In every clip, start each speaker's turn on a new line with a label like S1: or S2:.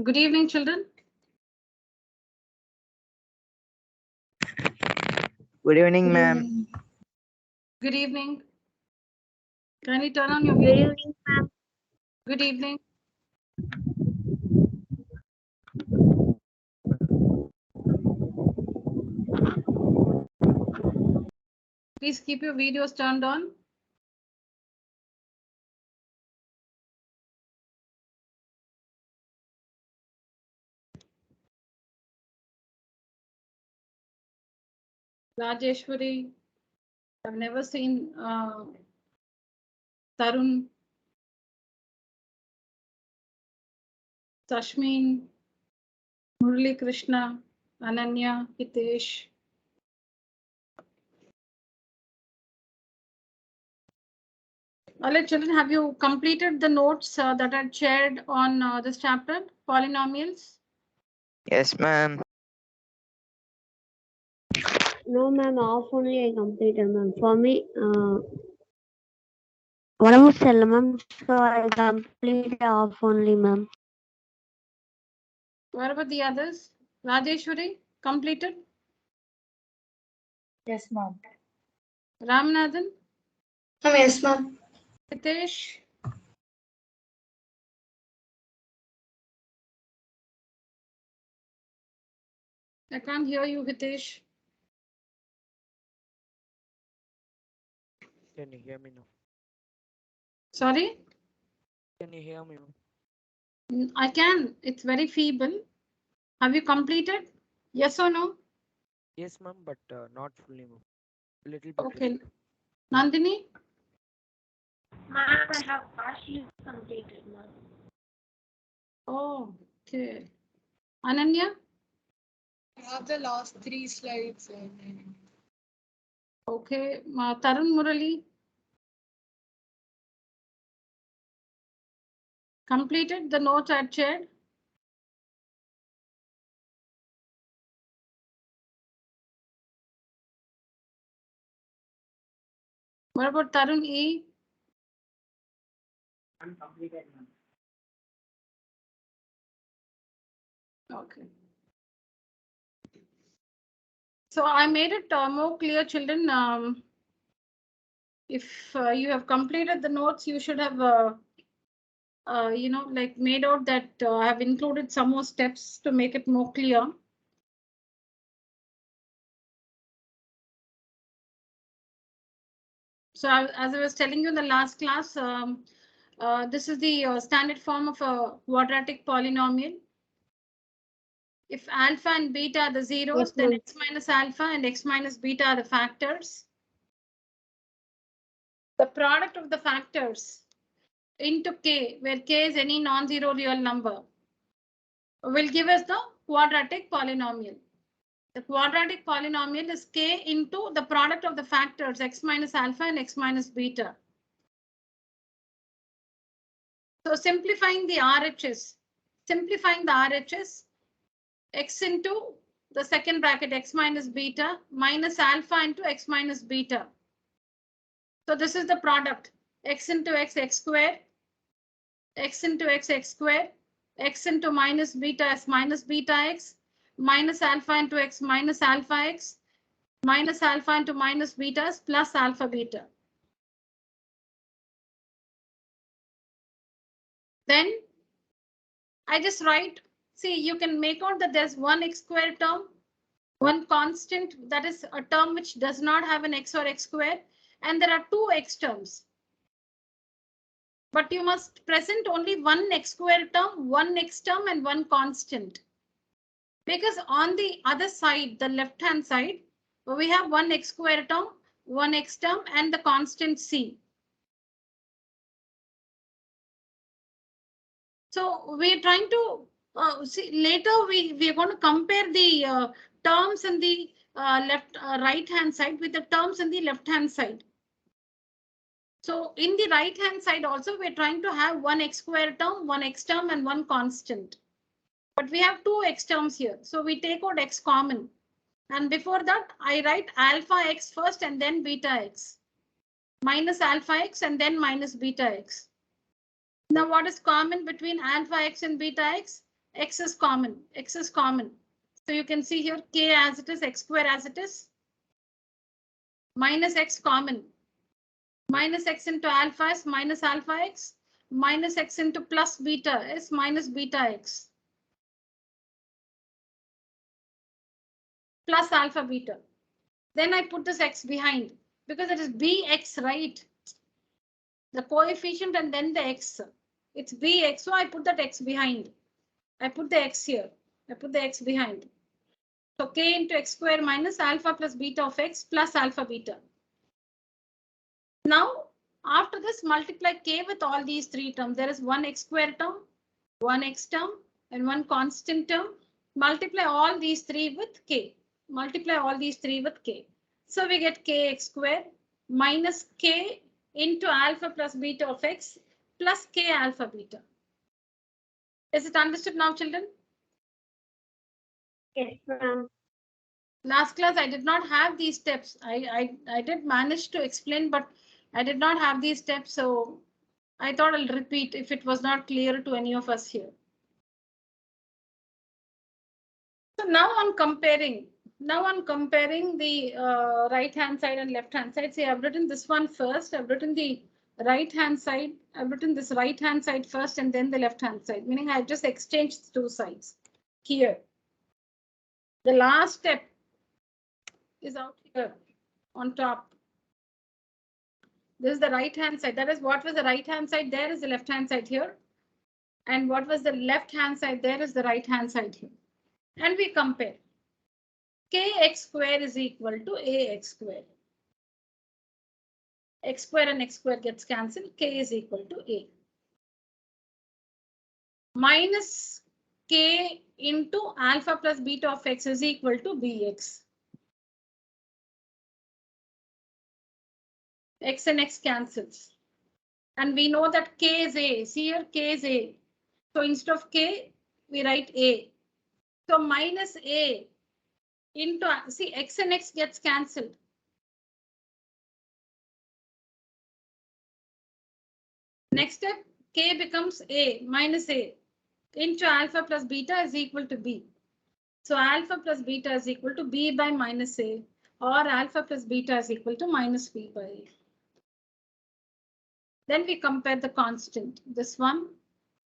S1: Good evening, children.
S2: Good evening, ma'am.
S1: Good evening. Can you turn on your
S3: Good
S1: video?
S3: evening, ma'am.
S1: Good evening. Please keep your videos turned on. Rajeshwari, I've never seen Tarun, Sashmin, Murali Krishna, Ananya, Hitesh. All right, children, have you completed the notes that are shared on this chapter, polynomials?
S2: Yes, ma'am.
S3: No, ma'am. Off only I completed, ma'am. For me, one more cell, ma'am. So I completed off only, ma'am.
S1: What about the others? Rajeshwari, completed?
S4: Yes, ma'am.
S1: Ramanathan?
S4: Yes, ma'am.
S1: Hitesh? I can't hear you, Hitesh.
S5: Can you hear me now?
S1: Sorry?
S5: Can you hear me?
S1: I can. It's very feeble. Have you completed? Yes or no?
S5: Yes, ma'am, but not fully, ma'am. Little bit.
S1: Okay. Nandini?
S3: Ma'am, I have partially completed, ma'am.
S1: Oh, okay. Ananya?
S4: I have the last 3 slides.
S1: Okay. Tarun Murali? Completed the notes I shared? What about Tarun E?
S2: I'm completed, ma'am.
S1: Okay. So I made it more clear, children. If you have completed the notes, you should have, like made out that I have included some more steps to make it more clear. So as I was telling you in the last class, this is the standard form of a quadratic polynomial. If alpha and beta are the zeros,
S3: Yes,
S1: then
S3: ma'am.
S1: x minus alpha and x minus beta are the factors. The product of the factors into k, where k is any non-zero real number, will give us the quadratic polynomial. The quadratic polynomial is k into the product of the factors x minus alpha and x minus beta. So simplifying the RHS, x into the second bracket x minus beta minus alpha into x minus beta. So this is the product, x into x, x squared, x into x, x squared, x into minus beta is minus beta x, minus alpha into x minus alpha x, minus alpha into minus beta is plus alpha beta. Then I just write, see, you can make out that there's one x squared term, one constant, that is a term which does not have an x or x squared, and there are two x terms. But you must present only one x squared term, one x term, and one constant. Because on the other side, the left hand side, we have one x squared term, one x term, and the constant c. So we're trying to see later we are going to compare the terms in the right hand side with the terms in the left hand side. So in the right hand side also we're trying to have one x squared term, one x term, and one constant. But we have two x terms here, so we take out x common. And before that, I write alpha x first and then beta x. Minus alpha x and then minus beta x. Now what is common between alpha x and beta x? X is common. X is common. So you can see here k as it is, x square as it is. Minus x common. Minus x into alpha is minus alpha x. Minus x into plus beta is minus beta x. Plus alpha beta. Then I put this x behind because it is bx, right? The coefficient and then the x. It's bx, so I put that x behind. I put the x here. I put the x behind. So k into x square minus alpha plus beta of x plus alpha beta. Now, after this, multiply k with all these three terms. There is one x square term, one x term, and one constant term. Multiply all these three with k. Multiply all these three with k. So we get kx square minus k into alpha plus beta of x plus k alpha beta. Is it understood now, children?
S3: Yes, ma'am.
S1: Last class, I did not have these steps. I did manage to explain, but I did not have these steps. So I thought I'll repeat if it was not clear to any of us here. So now I'm comparing the right hand side and left hand side. See, I've written this one first. I've written the right hand side. I've written this right hand side first and then the left hand side, meaning I've just exchanged two sides here. The last step is out here on top. This is the right hand side. That is what was the right hand side. There is the left hand side here. And what was the left hand side? There is the right hand side here. And we compare. Kx square is equal to ax square. X square and x square gets cancelled. K is equal to a. Minus k into alpha plus beta of x is equal to bx. X and x cancels. And we know that k is a. See here, k is a. So instead of k, we write a. So minus a into, see, x and x gets cancelled. Next step, k becomes a minus a into alpha plus beta is equal to b. So alpha plus beta is equal to b by minus a, or alpha plus beta is equal to minus b by a. Then we compare the constant, this one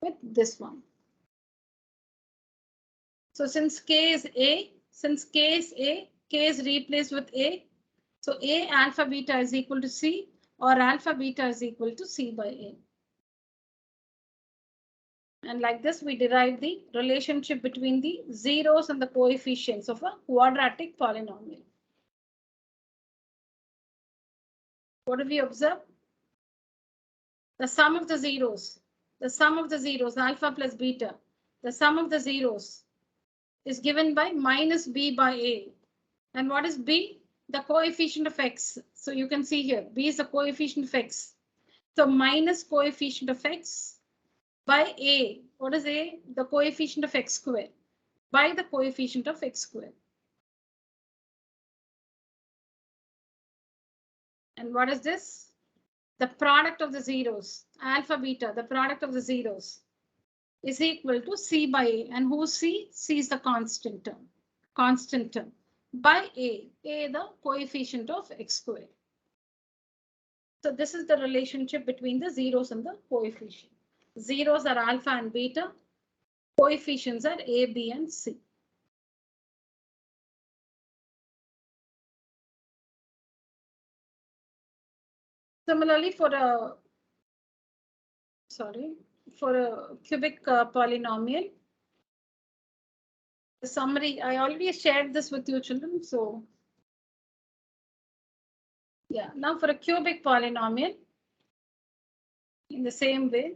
S1: with this one. So since k is a, k is replaced with a. So a alpha beta is equal to c, or alpha beta is equal to c by a. And like this, we derive the relationship between the zeros and the coefficients of a quadratic polynomial. What do we observe? The sum of the zeros, alpha plus beta, the sum of the zeros is given by minus b by a. And what is b? The coefficient of x. So you can see here, b is the coefficient of x. So minus coefficient of x by a. What is a? The coefficient of x square by the coefficient of x square. And what is this? The product of the zeros, alpha beta, the product of the zeros is equal to c by a. And who's c? C is the constant term by a the coefficient of x square. So this is the relationship between the zeros and the coefficient. Zeros are alpha and beta. Coefficients are a, b, and c. Similarly, for a cubic polynomial, the summary, I already shared this with you, children. So yeah, now for a cubic polynomial, in the same way.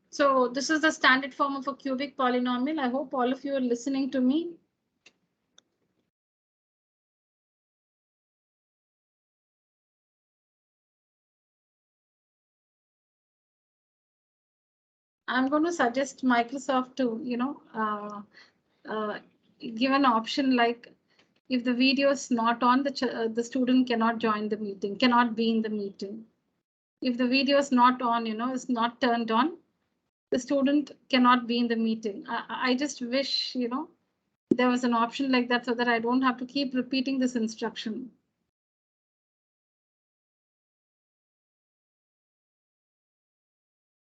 S1: So this is the standard form of a cubic polynomial. I hope all of you are listening to me. I'm going to suggest Microsoft to, give an option like if the video is not on, the student cannot join the meeting, cannot be in the meeting. If the video is not on, is not turned on, the student cannot be in the meeting. I just wish, there was an option like that so that I don't have to keep repeating this instruction.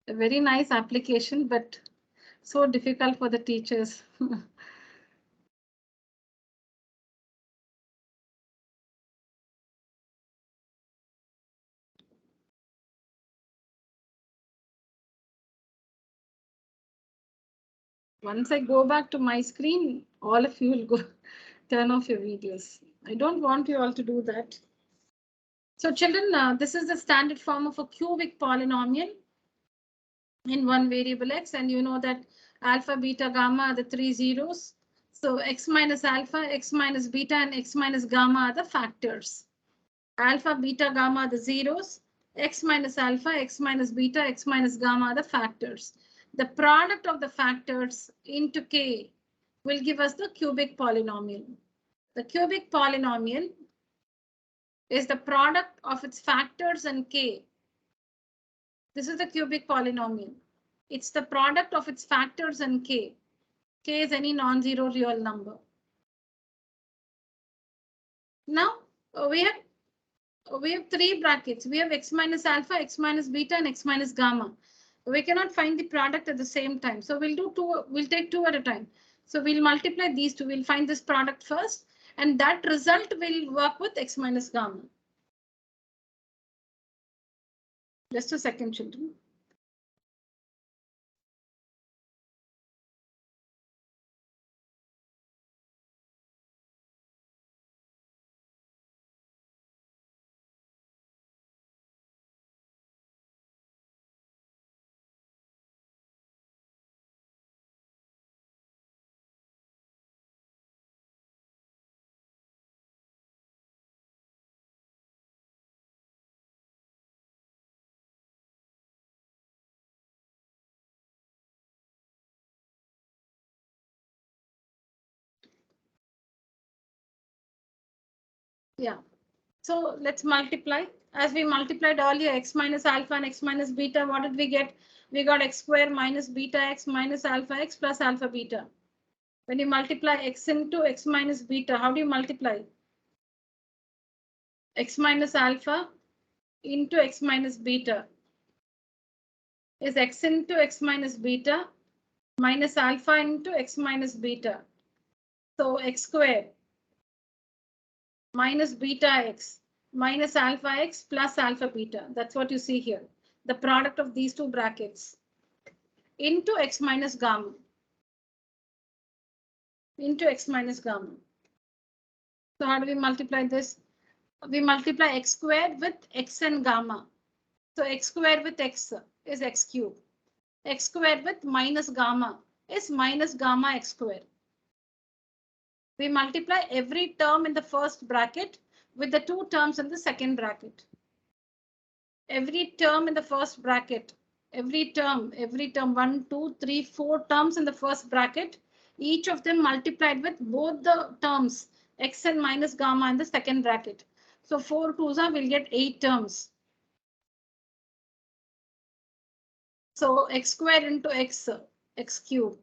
S1: A very nice application, but so difficult for the teachers. Once I go back to my screen, all of you will go turn off your videos. I don't want you all to do that. So children, this is the standard form of a cubic polynomial in one variable x, and you know that alpha, beta, gamma are the three zeros. So x minus alpha, x minus beta, and x minus gamma are the factors. Alpha, beta, gamma are the zeros. X minus alpha, x minus beta, x minus gamma are the factors. The product of the factors into k will give us the cubic polynomial. The cubic polynomial is the product of its factors and k. This is the cubic polynomial. It's the product of its factors and k. K is any non-zero real number. Now we have three brackets. We have x minus alpha, x minus beta, and x minus gamma. We cannot find the product at the same time. So we'll take two at a time. So we'll multiply these two. We'll find this product first, and that result will work with x minus gamma. Just a second, children. Yeah. So let's multiply. As we multiplied earlier, x minus alpha and x minus beta, what did we get? We got x square minus beta x minus alpha x plus alpha beta. When you multiply x into x minus beta, how do you multiply? X minus alpha into x minus beta is x into x minus beta minus alpha into x minus beta. So x square minus beta x minus alpha x plus alpha beta. That's what you see here. The product of these two brackets into x minus gamma. Into x minus gamma. So how do we multiply this? We multiply x squared with x and gamma. So x squared with x is x cube. X squared with minus gamma is minus gamma x squared. We multiply every term in the first bracket with the two terms in the second bracket. Every term in the first bracket, every term, 1, 2, 3, 4 terms in the first bracket, each of them multiplied with both the terms x and minus gamma in the second bracket. So 4 twos will get 8 terms. So x squared into x, x cube.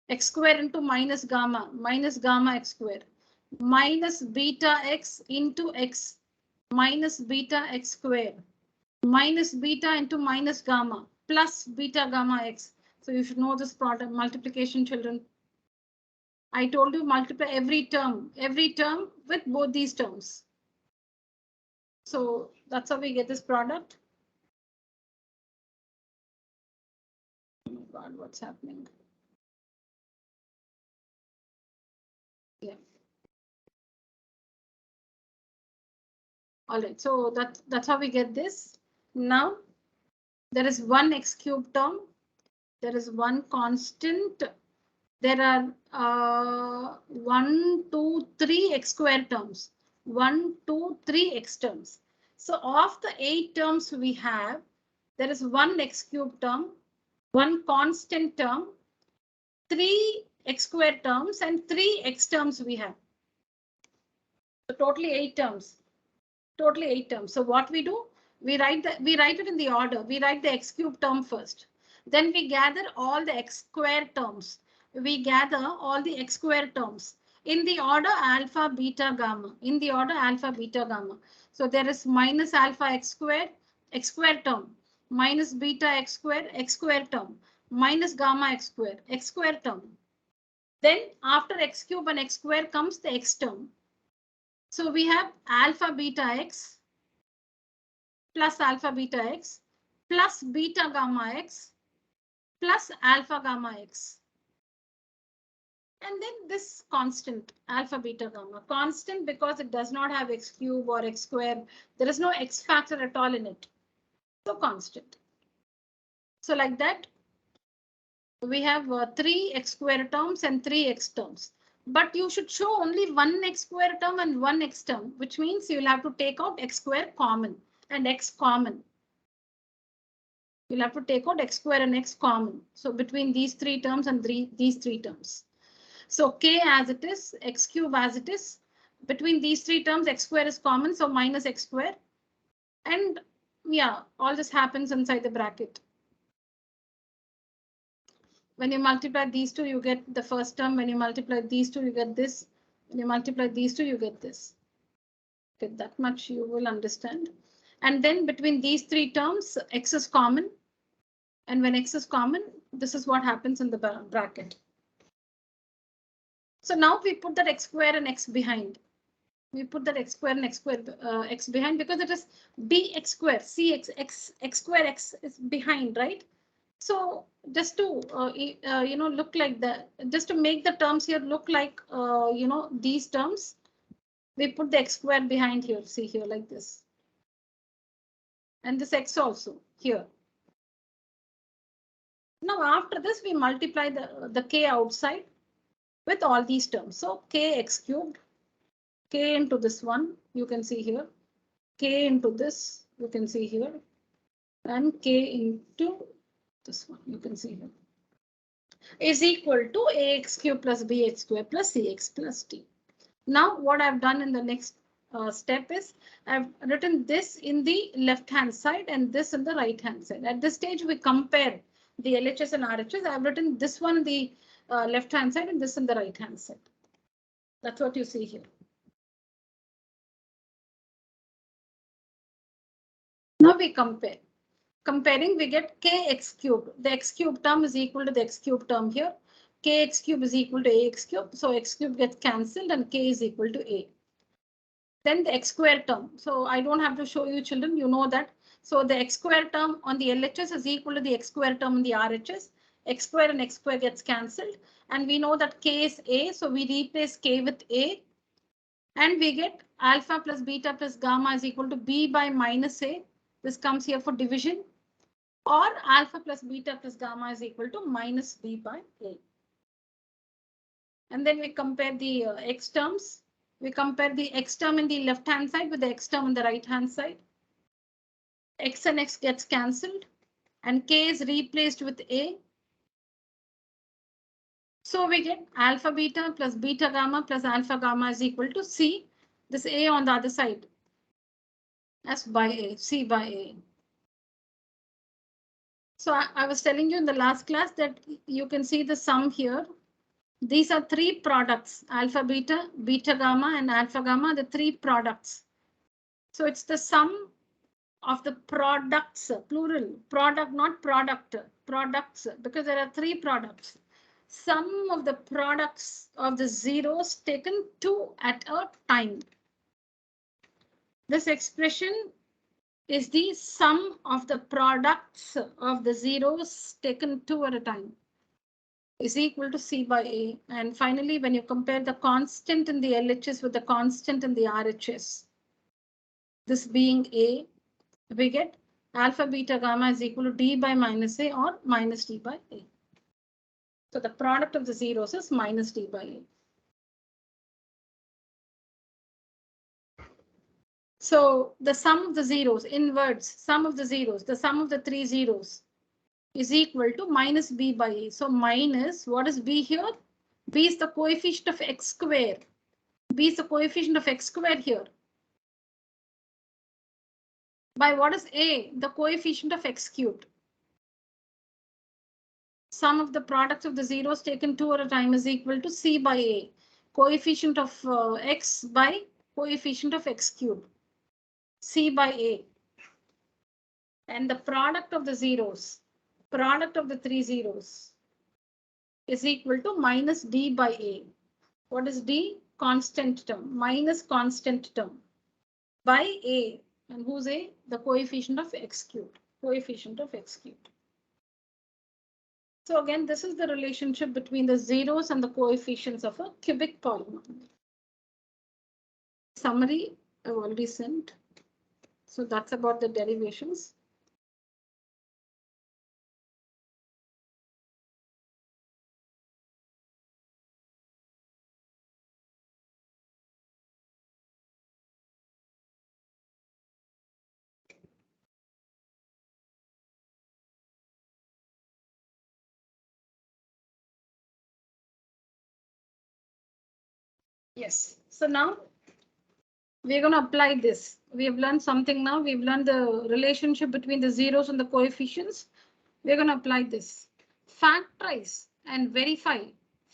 S1: X squared into minus gamma x squared. Minus beta x into x, minus beta x squared. Minus beta into minus gamma plus beta gamma x. So you should know this product multiplication, children. I told you multiply every term with both these terms. So that's how we get this product. Oh my God, what's happening? Yeah. All right, so that's how we get this. Now there is one x cube term. There is one constant. There are 1, 2, 3 x square terms. 1, 2, 3 x terms. So of the 8 terms we have, there is one x cube term, one constant term, 3 x square terms, and 3 x terms we have. So totally 8 terms. Totally 8 terms. So what we do, we write it in the order. We write the x cube term first. Then we gather all the x square terms. We gather all the x square terms in the order alpha, beta, gamma. In the order alpha, beta, gamma. So there is minus alpha x square term, minus beta x square term, minus gamma x square term. Then after x cube and x square comes the x term. So we have alpha beta x plus alpha beta x plus beta gamma x plus alpha gamma x. And then this constant alpha beta gamma, constant because it does not have x cube or x square. There is no x factor at all in it. So constant. So like that, we have 3 x square terms and 3 x terms. But you should show only one x square term and one x term, which means you will have to take out x square common and x common. You'll have to take out x square and x common. So between these 3 terms and these 3 terms. So k as it is, x cube as it is. Between these 3 terms, x square is common, so minus x square. And yeah, all this happens inside the bracket. When you multiply these two, you get the first term. When you multiply these two, you get this. When you multiply these two, you get this. Okay, that much you will understand. And then between these 3 terms, x is common. And when x is common, this is what happens in the bracket. So now we put that x square and x behind. We put that x square and x square x behind because it is bx square. See x square x is behind, right? So just to look like that, just to make the terms here look like these terms, we put the x square behind here. See here like this, and this x also here. Now after this, we multiply the k outside with all these terms. So k x cubed, k into this one, you can see here, k into this, you can see here, and k into this one, you can see here, is equal to ax cube plus bx square plus cx plus t. Now what I've done in the next step is I've written this in the left hand side and this in the right hand side. At this stage, we compare the LHS and RHS. I've written this one in the left hand side and this in the right hand side. That's what you see here. Now we compare. Comparing, we get kx cubed. The x cube term is equal to the x cube term here. Kx cube is equal to ax cube. So x cube gets cancelled and k is equal to a. Then the x square term. So I don't have to show you children, you know that. So the x square term on the LHS is equal to the x square term on the RHS. X square and x square gets cancelled. And we know that k is a. So we replace k with a. And we get alpha plus beta plus gamma is equal to b by minus a. This comes here for division. Or alpha plus beta plus gamma is equal to minus b by a. And then we compare the x terms. We compare the x term in the left hand side with the x term on the right hand side. X and x gets cancelled and k is replaced with a. So we get alpha beta plus beta gamma plus alpha gamma is equal to c. This a on the other side as by a, c by a. So I was telling you in the last class that you can see the sum here. These are 3 products, alpha beta, beta gamma and alpha gamma, the 3 products. So it's the sum of the products, plural, product, not product, products, because there are 3 products. Sum of the products of the zeros taken 2 at a time. This expression is the sum of the products of the zeros taken 2 at a time is equal to c by a. And finally, when you compare the constant in the LHS with the constant in the RHS, this being a, we get alpha beta gamma is equal to d by minus a or minus d by a. So the product of the zeros is minus d by a. So the sum of the zeros, in words, sum of the zeros, the sum of the 3 zeros is equal to minus b by a. So minus, what is b here? B is the coefficient of x square. B is the coefficient of x square here. By what is a? The coefficient of x cubed. sum of the products of the zeros taken two at a time is equal to C by A, coefficient of X by coefficient of X cube, C by A. And the product of the zeros, product of the three zeros is equal to minus D by A. What is D? Constant term, minus constant term by A. And who's A? The coefficient of X cubed, coefficient of X cubed. So again, this is the relationship between the zeros and the coefficients of a cubic polynomial. Summary I've already sent. So that's about the derivations. Yes, so now we're going to apply this. We have learned something now. We've learned the relationship between the zeros and the coefficients. We're going to apply this. Factorize and verify.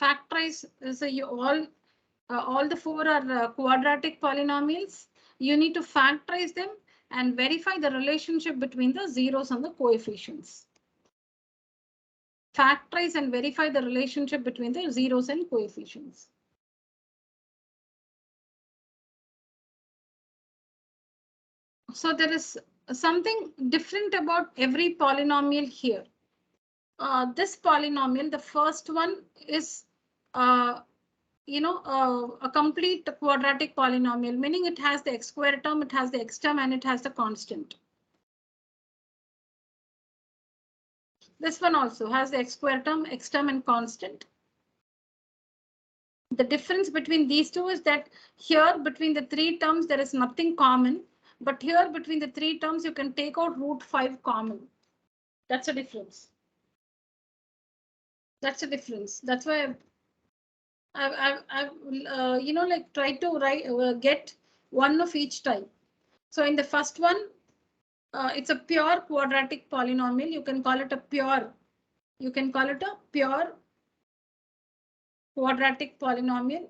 S1: Factorize is all the four are quadratic polynomials. You need to factorize them and verify the relationship between the zeros and the coefficients. Factorize and verify the relationship between the zeros and coefficients. So there is something different about every polynomial here. This polynomial, the first one is, a complete quadratic polynomial, meaning it has the x square term, it has the x term, and it has the constant. This one also has the x square term, x term, and constant. The difference between these two is that here between the three terms, there is nothing common. But here between the three terms, you can take out root 5 common. That's a difference. That's a difference. That's why I've tried to get one of each type. So in the first one, it's a pure quadratic polynomial. You can call it a pure quadratic polynomial,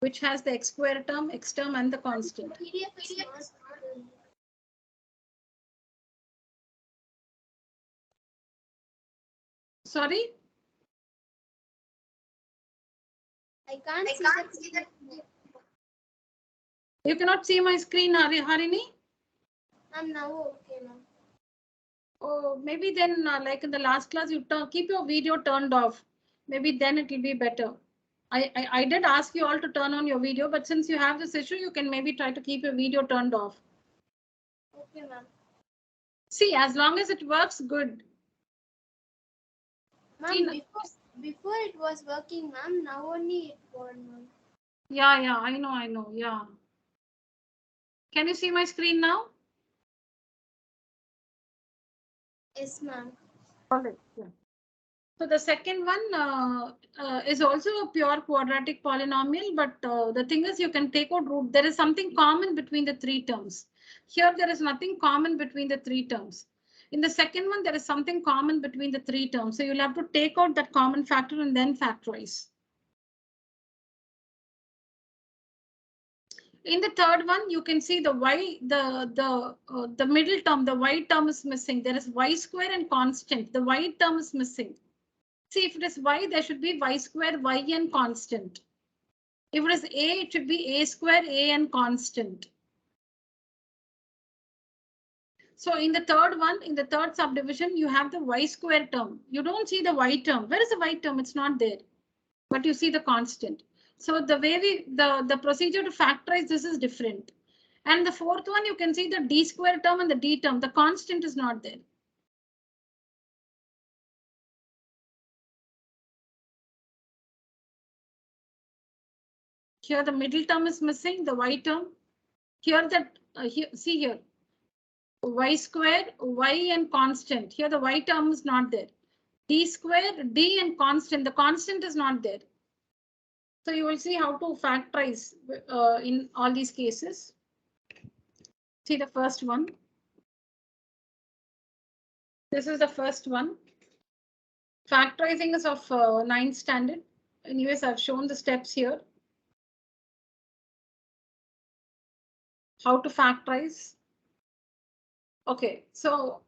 S1: which has the x square term, x term, and the constant. Sorry?
S3: I can't see that.
S1: You cannot see my screen, Harini?
S3: I'm now okay now.
S1: Oh, maybe then, like in the last class, you keep your video turned off. Maybe then it will be better. I did ask you all to turn on your video, but since you have this issue, you can maybe try to keep your video turned off.
S3: Okay, ma'am.
S1: See, as long as it works, good.
S3: Ma'am, before it was working, ma'am. Now only it won't, ma'am.
S1: Yeah, I know, yeah. Can you see my screen now?
S3: Yes, ma'am.
S1: All right, yeah. So the second one is also a pure quadratic polynomial, but the thing is you can take out root. There is something common between the three terms. Here there is nothing common between the three terms. In the second one, there is something common between the three terms. So you'll have to take out that common factor and then factorize. In the third one, you can see the the middle term, the y term is missing. There is y square and constant. The y term is missing. See, if it is y, there should be y square, y and constant. If it is a, it should be a square, a and constant. So in the third one, in the third subdivision, you have the y square term. You don't see the y term. Where is the y term? It's not there, but you see the constant. So the way the procedure to factorize this is different. And the fourth one, you can see the d square term and the d term. The constant is not there. Here the middle term is missing, the y term. Here see here, y square, y and constant. Here the y term is not there. D square, d and constant. The constant is not there. So you will see how to factorize in all these cases. See the first one. This is the first one. Factorizing is of 9th standard. Anyways, I've shown the steps here. How to factorize. Okay, so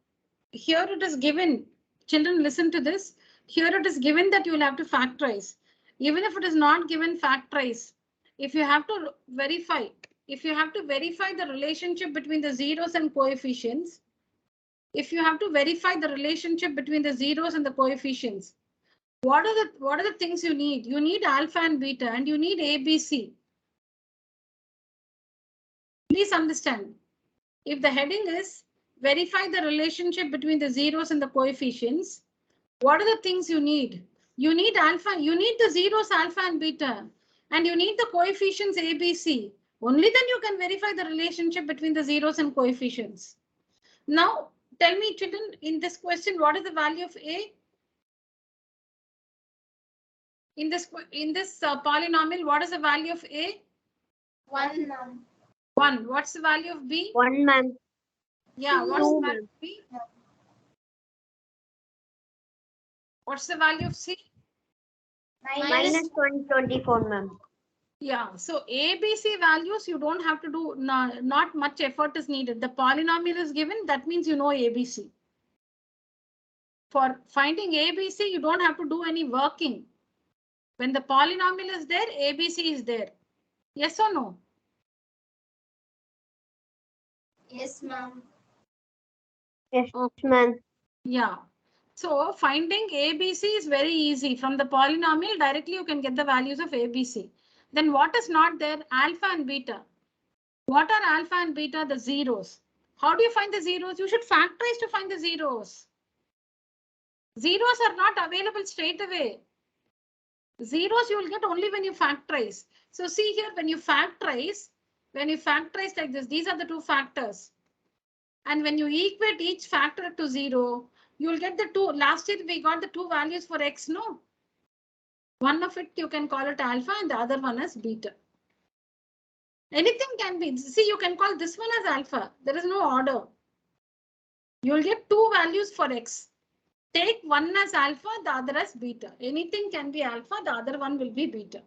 S1: here it is given. Children, listen to this. Here it is given that you will have to factorize. Even if it is not given, factorize. If you have to verify, the relationship between the zeros and coefficients, if you have to verify the relationship between the zeros and the coefficients, what are the things you need? You need alpha and beta, and you need ABC. Please understand. If the heading is verify the relationship between the zeros and the coefficients, what are the things you need? You need alpha, you need the zeros alpha and beta, and you need the coefficients ABC. Only then you can verify the relationship between the zeros and coefficients. Now, tell me, children, in this question, what is the value of A? In this polynomial, what is the value of A?
S3: 1, ma'am.
S1: 1. What's the value of B?
S3: 1, ma'am.
S1: Yeah, what's the value of B? What's the value of C?
S3: Minus 24, ma'am.
S1: Yeah, so ABC values you don't have to do, not much effort is needed. The polynomial is given, that means you know ABC. For finding ABC, you don't have to do any working. When the polynomial is there, ABC is there. Yes or no?
S3: Yes, ma'am.
S1: Yes,
S3: ma'am.
S1: Yeah. So finding ABC is very easy. From the polynomial, directly you can get the values of ABC. Then what is not there? Alpha and beta. What are alpha and beta? The zeros. How do you find the zeros? You should factorize to find the zeros. Zeros are not available straight away. Zeros you will get only when you factorize. So see here, when you factorize like this, these are the two factors. And when you equate each factor to 0, you will get the two. Last year we got the two values for x, no? One of it you can call it alpha and the other one as beta. Anything can be. See, you can call this one as alpha. There is no order. You will get two values for x. Take one as alpha, the other as beta. Anything can be alpha, the other one will be beta.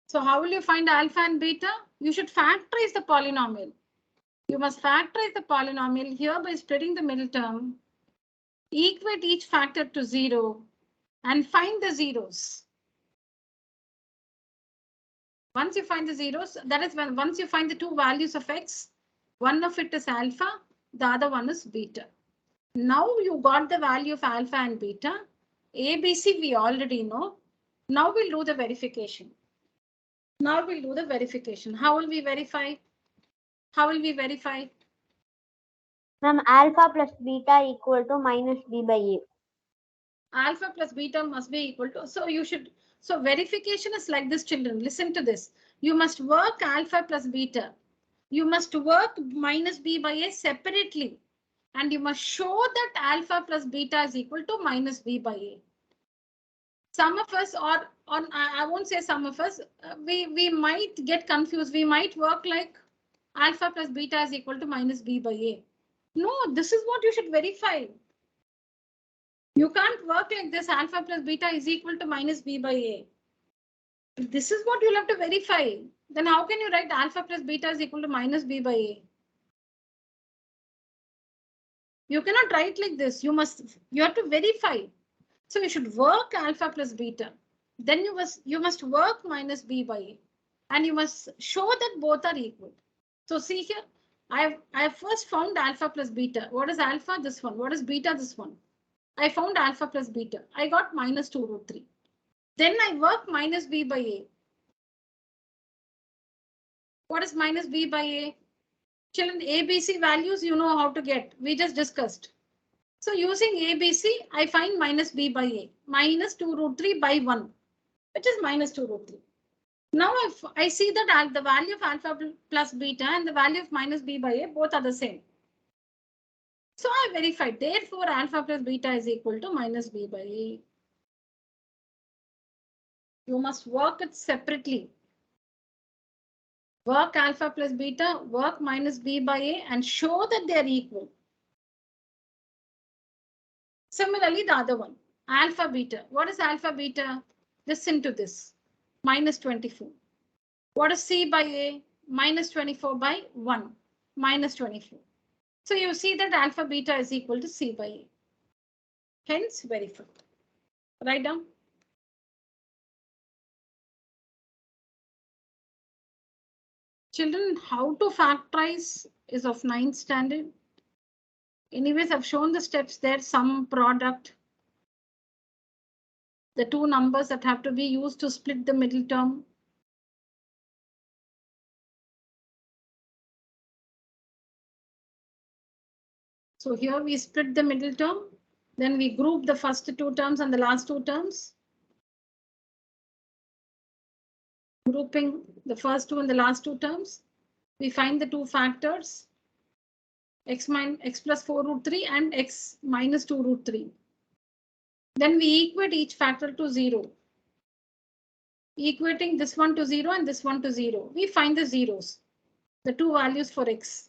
S1: So how will you find alpha and beta? You should factorize the polynomial. You must factorize the polynomial here by splitting the middle term. Equate each factor to 0 and find the zeros. Once you find the zeros, that is when once you find the two values of x, one of it is alpha, the other one is beta. Now you got the value of alpha and beta. ABC we already know. Now we'll do the verification. How will we verify?
S3: Ma'am, alpha plus beta equal to minus b by a.
S1: Alpha plus beta must be equal to. So verification is like this, children. Listen to this. You must work alpha plus beta. You must work minus b by a separately. And you must show that alpha plus beta is equal to minus b by a. Some of us, or I won't say some of us, we might get confused. We might work like alpha plus beta is equal to minus b by a. No, this is what you should verify. You can't work like this. Alpha plus beta is equal to minus b by a. This is what you'll have to verify. Then how can you write alpha plus beta is equal to minus b by a? You cannot write like this. You have to verify. So you should work alpha plus beta. Then you must work minus b by a. And you must show that both are equal. So see here, I have first found alpha plus beta. What is alpha? This one. What is beta? This one. I found alpha plus beta. I got minus 2 root 3. Then I work minus b by a. What is minus b by a? Children, ABC values you know how to get. We just discussed. So using ABC, I find minus b by a. Minus 2 root 3 by 1, which is minus 2 root 3. Now if I see that the value of alpha plus beta and the value of minus b by a both are the same. So I verified. Therefore, alpha plus beta is equal to minus b by a. You must work it separately. Work alpha plus beta, work minus b by a, and show that they are equal. Similarly, the other one, alpha beta. What is alpha beta? This into this, minus 24. What is C by A? Minus 24 by 1, minus 24. So you see that alpha beta is equal to C by A. Hence, verify. Write down. Children, how to factorize is of 9th standard. Anyways, I've shown the steps there, sum, product, the two numbers that have to be used to split the middle term. So here we split the middle term, then we group the first two terms and the last two terms. Grouping the first two and the last two terms, we find the two factors, x plus 4 root 3 and x minus 2 root 3. Then we equate each factor to 0. Equating this one to 0 and this one to 0. We find the zeros, the two values for x.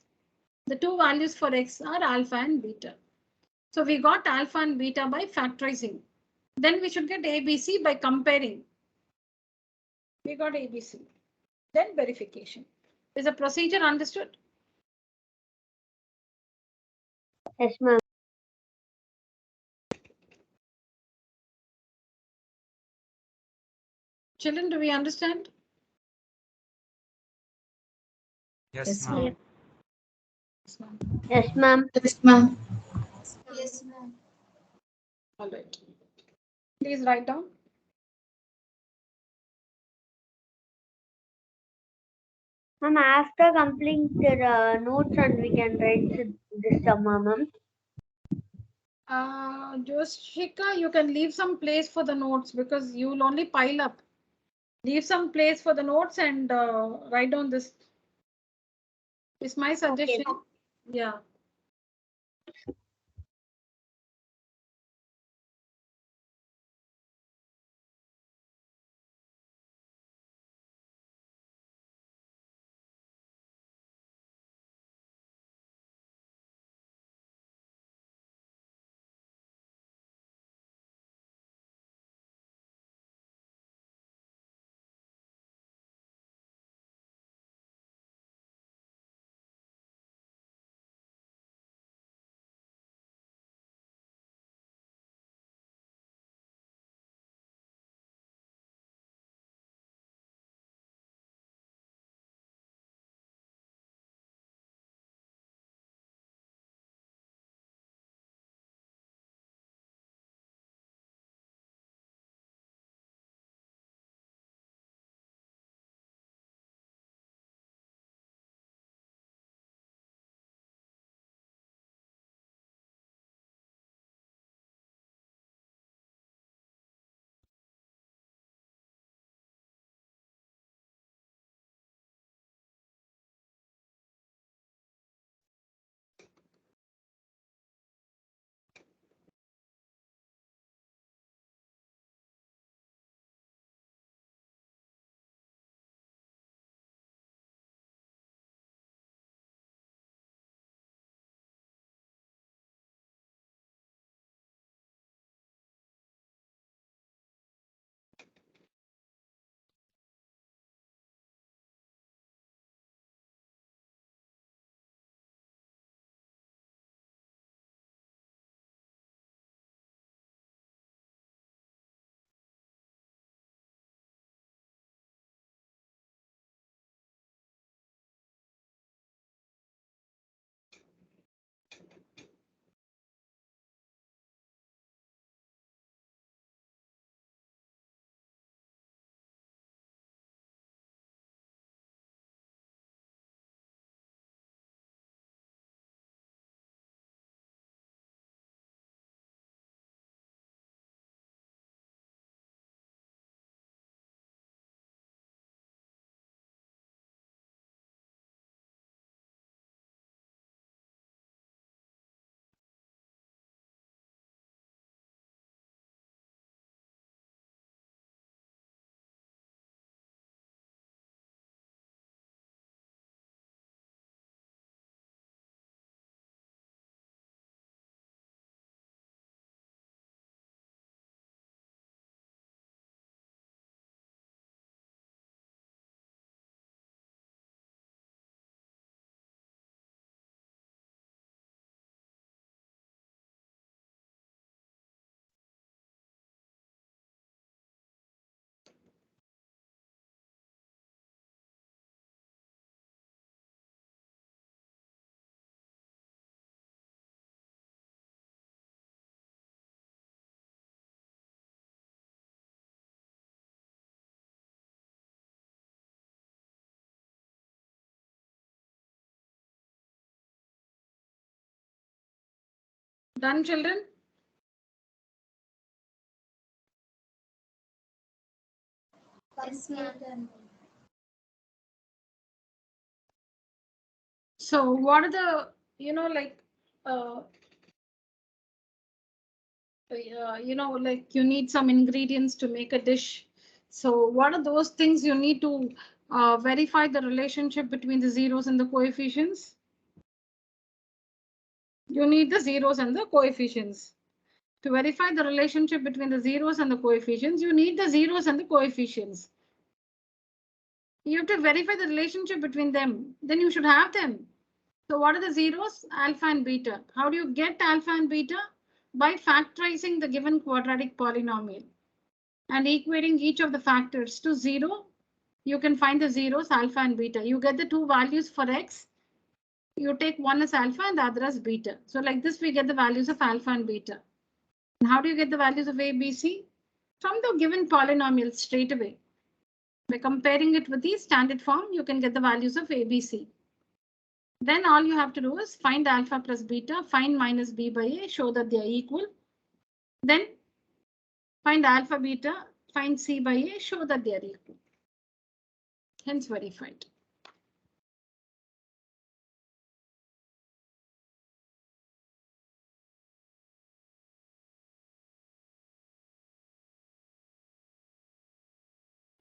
S1: The two values for x are alpha and beta. So we got alpha and beta by factorizing. Then we should get ABC by comparing. We got ABC. Then verification. Is the procedure understood?
S3: Yes, ma'am.
S1: Children, do we understand?
S6: Yes, ma'am.
S3: Yes, ma'am.
S4: Yes, ma'am.
S7: Yes, ma'am.
S1: All right. Please write down.
S3: Ma'am, after completing the notes and we can write this summer, ma'am.
S1: Joshika, you can leave some place for the notes because you will only pile up. Leave some place for the notes and write down this. Is my suggestion.
S3: Okay.
S1: Yeah. Done, children?
S7: Yes, ma'am.
S1: So what are the, like, like you need some ingredients to make a dish. So what are those things you need to verify the relationship between the zeros and the coefficients? You need the zeros and the coefficients. To verify the relationship between the zeros and the coefficients, you need the zeros and the coefficients. You have to verify the relationship between them. Then you should have them. So what are the zeros? Alpha and beta. How do you get alpha and beta? By factorizing the given quadratic polynomial and equating each of the factors to 0. You can find the zeros alpha and beta. You get the two values for x. You take one as alpha and the other as beta. So like this, we get the values of alpha and beta. And how do you get the values of a, b, c? From the given polynomial straight away. By comparing it with the standard form, you can get the values of a, b, c. Then all you have to do is find alpha plus beta, find minus b by a, show that they are equal. Then find alpha beta, find c by a, show that they are equal. Hence verified.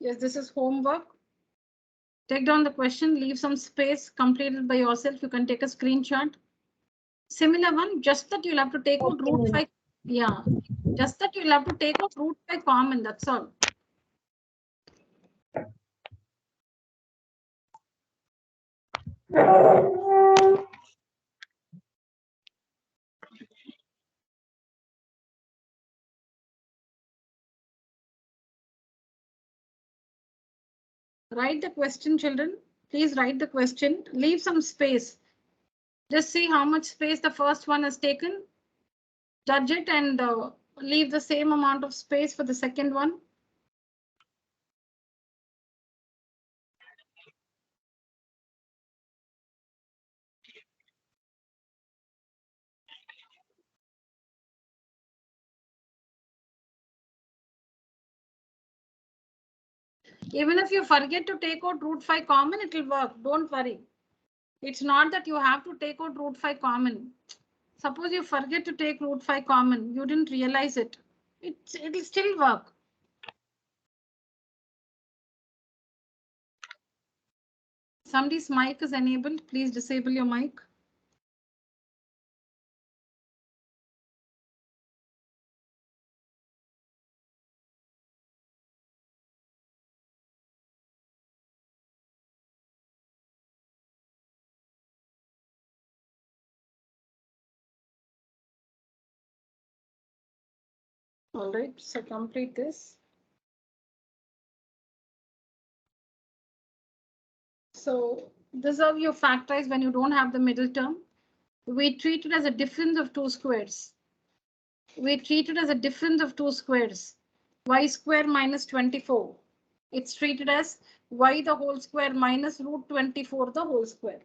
S1: Yes, this is homework. Take down the question, leave some space, complete it by yourself. You can take a screenshot. Similar one, just that you'll have to take out root 5. Yeah, just that you'll have to take out root 5 common, that's all. Write the question, children. Please write the question. Leave some space. Just see how much space the first one has taken. Judge it and leave the same amount of space for the second one. Even if you forget to take out root 5 common, it will work. Don't worry. It's not that you have to take out root 5 common. Suppose you forget to take root 5 common, you didn't realize it. It'll still work. Somebody's mic is enabled. Please disable your mic. All right, so complete this. So this is how you factorize when you don't have the middle term. We treat it as a difference of two squares. We treat it as a difference of two squares. Y square minus 24. It's treated as y the whole square minus root 24 the whole square.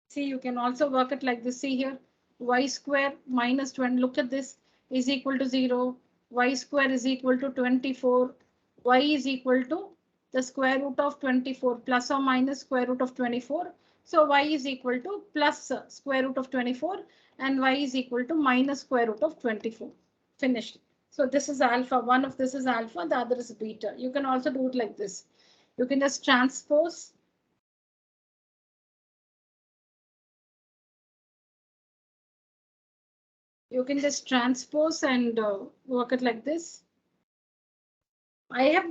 S1: See, you can also work it like this. See here, y square minus 20. Look at this is equal to 0. Y square is equal to 24. Y is equal to the square root of 24 plus or minus square root of 24. So y is equal to plus square root of 24 and y is equal to minus square root of 24. Finished. So this is alpha. One of this is alpha, the other is beta. You can also do it like this. You can just transpose. You can just transpose and work it like this. I have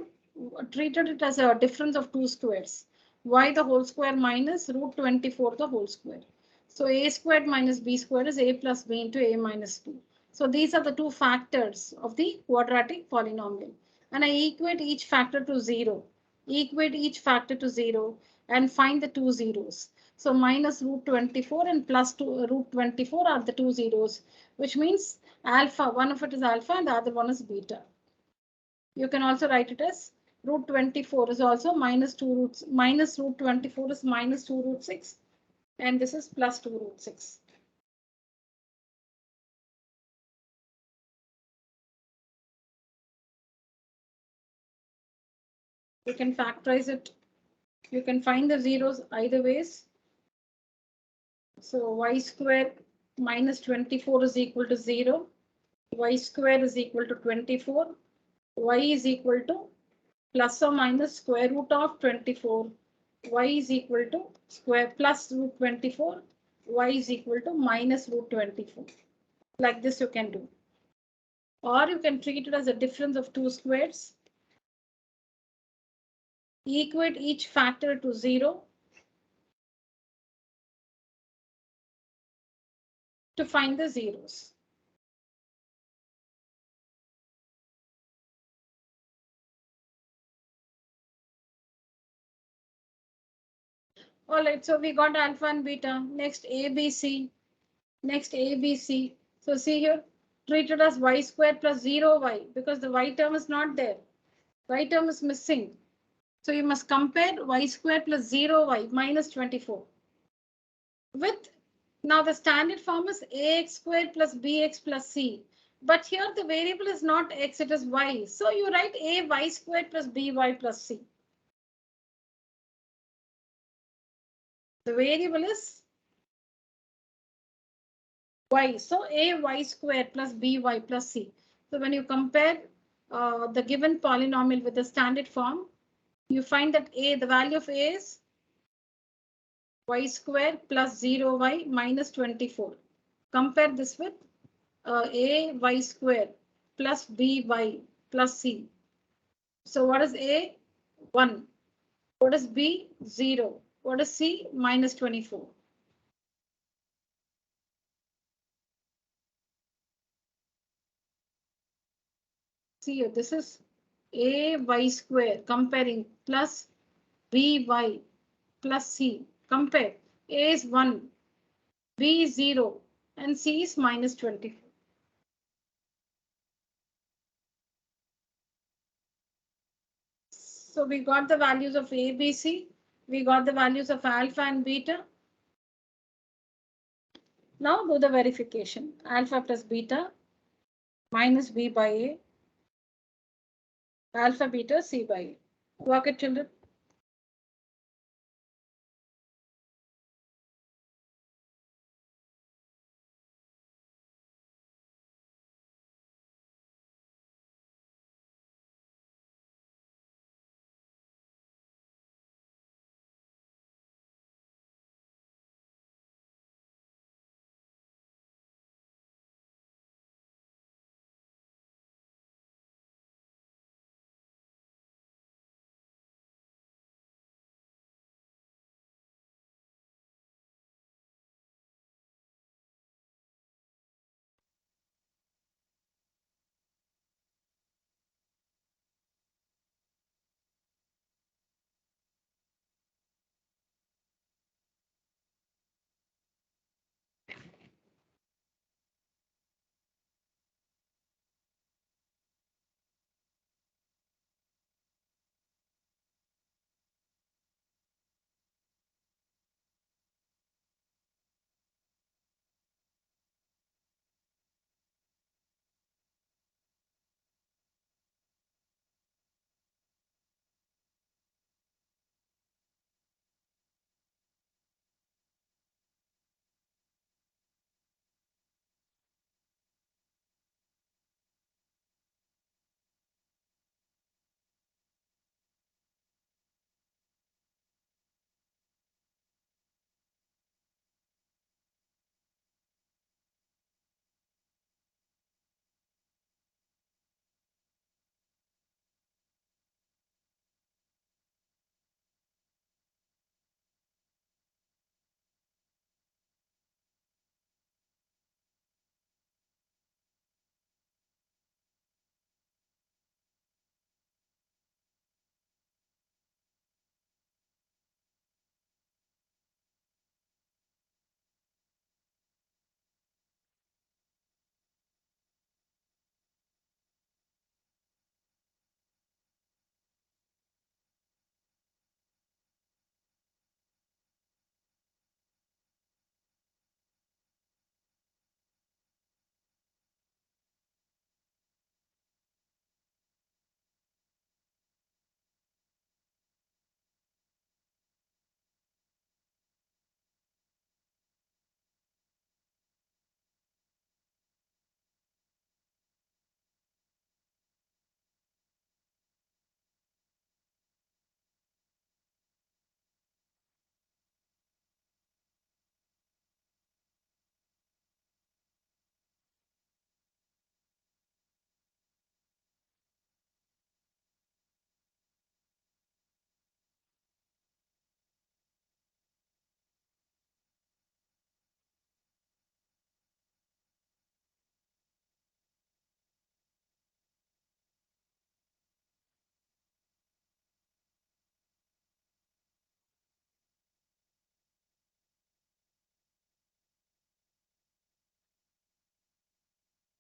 S1: treated it as a difference of two squares. Y the whole square minus root 24 the whole square. So a squared minus b squared is a plus b into a minus 2. So these are the two factors of the quadratic polynomial. And I equate each factor to 0. Equate each factor to 0 and find the two zeros. So minus root 24 and plus root 24 are the two zeros, which means alpha, one of it is alpha and the other one is beta. You can also write it as root 24 is also minus 2 roots, minus root 24 is minus 2 root 6, and this is plus 2 root 6. You can factorize it. You can find the zeros either ways. So y square minus 24 is equal to 0. Y square is equal to 24. Y is equal to plus or minus square root of 24. Y is equal to square plus root 24. Y is equal to minus root 24. Like this you can do. Or you can treat it as a difference of two squares. Equate each factor to 0 to find the zeros. All right, so we got alpha and beta. Next ABC. Next ABC. So see here, treat it as y squared plus 0y because the y term is not there. Y term is missing. So you must compare y squared plus 0y minus 24 with, now the standard form is ax squared plus bx plus c. But here the variable is not x, it is y. So you write a y squared plus by plus c. The variable is y. So a y squared plus by plus c. So when you compare the given polynomial with the standard form, you find that the value of a is y squared plus 0y minus 24. Compare this with a y squared plus by plus c. So what is a? 1. What is b? 0. What is c? Minus 24. See here, this is a y square comparing plus by plus c. Compare. A is 1, b is 0, and c is minus 24. So we got the values of a, b, c. We got the values of alpha and beta. Now do the verification. Alpha plus beta minus b by a. Alpha beta c by a. Work it, children.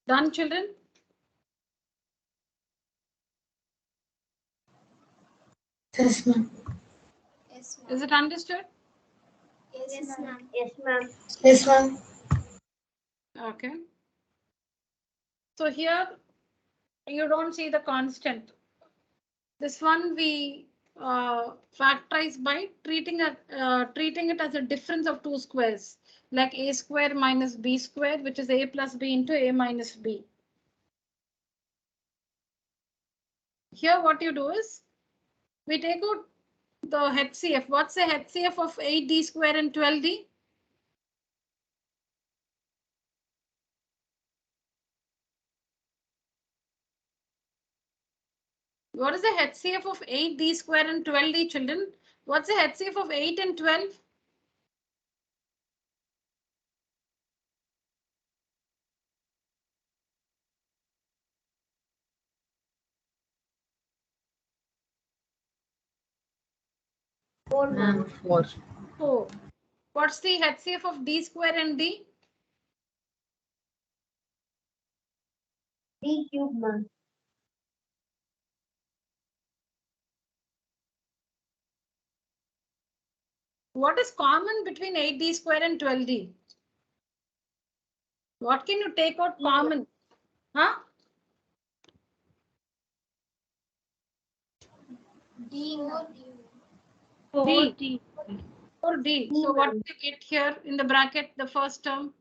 S1: Done, children?
S4: Yes, ma'am.
S7: Yes,
S1: Is
S7: ma'am.
S1: it understood?
S7: Yes, ma'am.
S3: Yes, ma'am.
S4: Yes, ma'am.
S1: Okay. So here you don't see the constant. This one we factorize by treating it as a difference of two squares, like a square minus b square, which is a plus b into a minus b. Here what you do is we take out the HCF. What's the HCF of 8d square and 12d? What is the HCF of 8d square and 12d, children? What's the HCF of 8 and 12?
S3: Four, ma'am.
S4: 4.
S1: 4. What's the HCF of d square and d?
S3: D cube, ma'am.
S1: What is common between 8d square and 12d? What can you take out common? Huh?
S7: D, ma'am.
S1: D. Or D. So what do you get here in the bracket, the first term?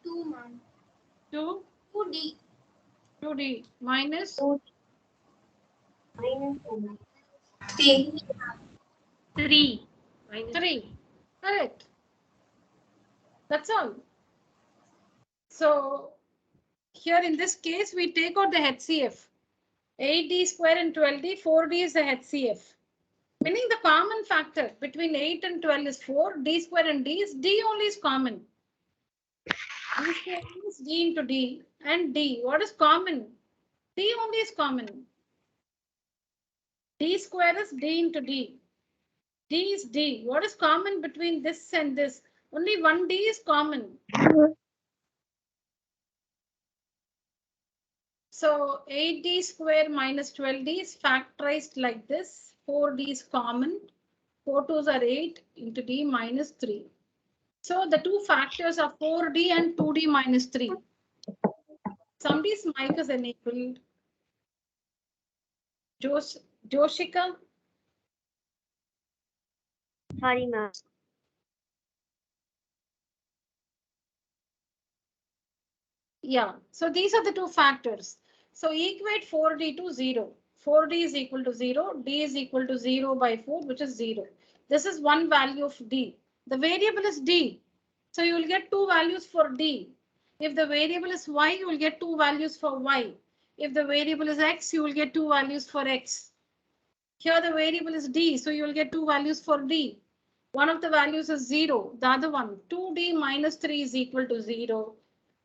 S7: 2, ma'am.
S1: 2.
S7: 2D.
S1: 2D minus
S3: Minus 2, ma'am.
S7: 3.
S1: 3. Correct. That's all. So here in this case, we take out the HCF. 8d square and 12d, 4d is the HCF. Meaning the common factor between 8 and 12 is 4, d square and d is d only is common. D square is d into d and d. What is common? D only is common. D square is d into d. D is d. What is common between this and this? Only one d is common. So 8d square minus 12d is factorized like this. 4d is common. 4 2s are 8 into d minus 3. So the two factors are 4d and 2d minus 3. Somebody's mic is enabled. Joshika?
S3: Sorry, ma'am.
S1: Yeah, so these are the two factors. So equate 4d to 0. 4d is equal to 0, d is equal to 0 by 4, which is 0. This is one value of d. The variable is d. So you will get two values for d. If the variable is y, you will get two values for y. If the variable is x, you will get two values for x. Here the variable is d, so you will get two values for d. One of the values is 0, the other one 2d minus 3 is equal to 0.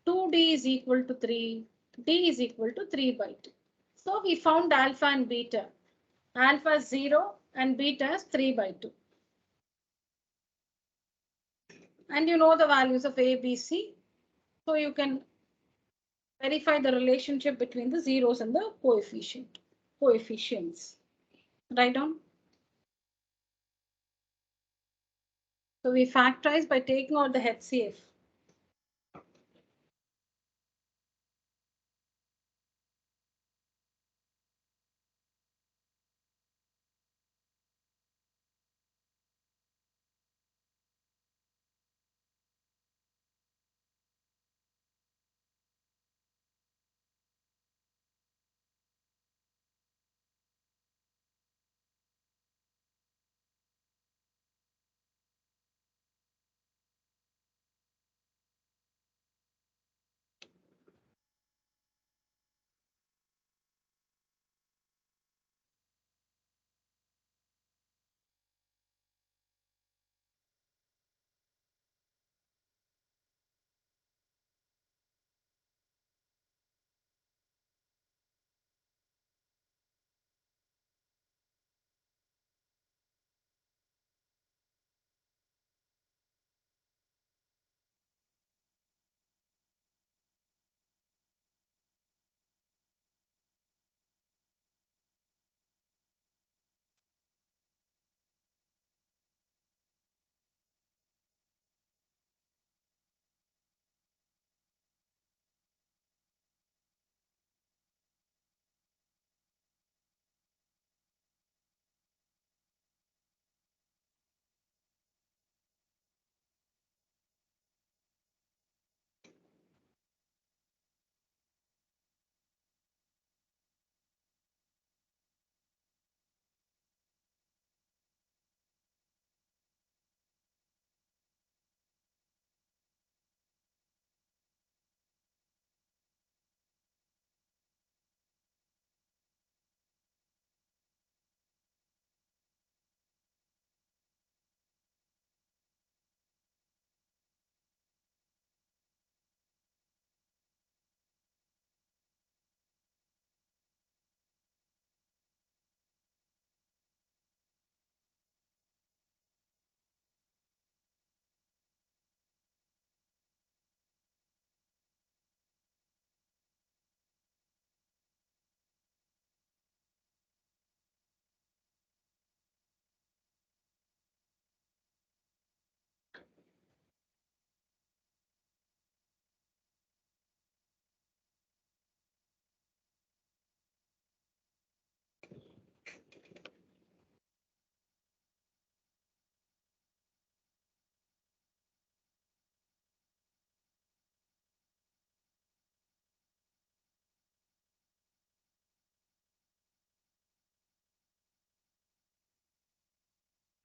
S1: 2d is equal to 3, d is equal to 3 by 2. So we found alpha and beta. Alpha is 0 and beta is 3 by 2. And you know the values of a, b, c. So you can verify the relationship between the zeros and the coefficients. Write down. So we factorize by taking out the HCF.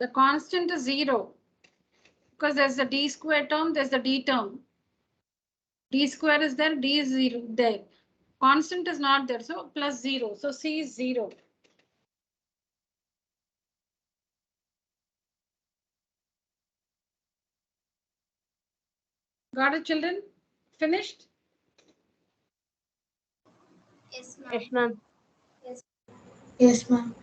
S1: The constant is 0 because there's the d square term, there's the d term. D square is there, d is 0 there. Constant is not there, so plus 0. So C is 0. Got it, children? Finished?
S7: Yes, ma'am.
S3: Yes, ma'am.
S7: Yes, ma'am.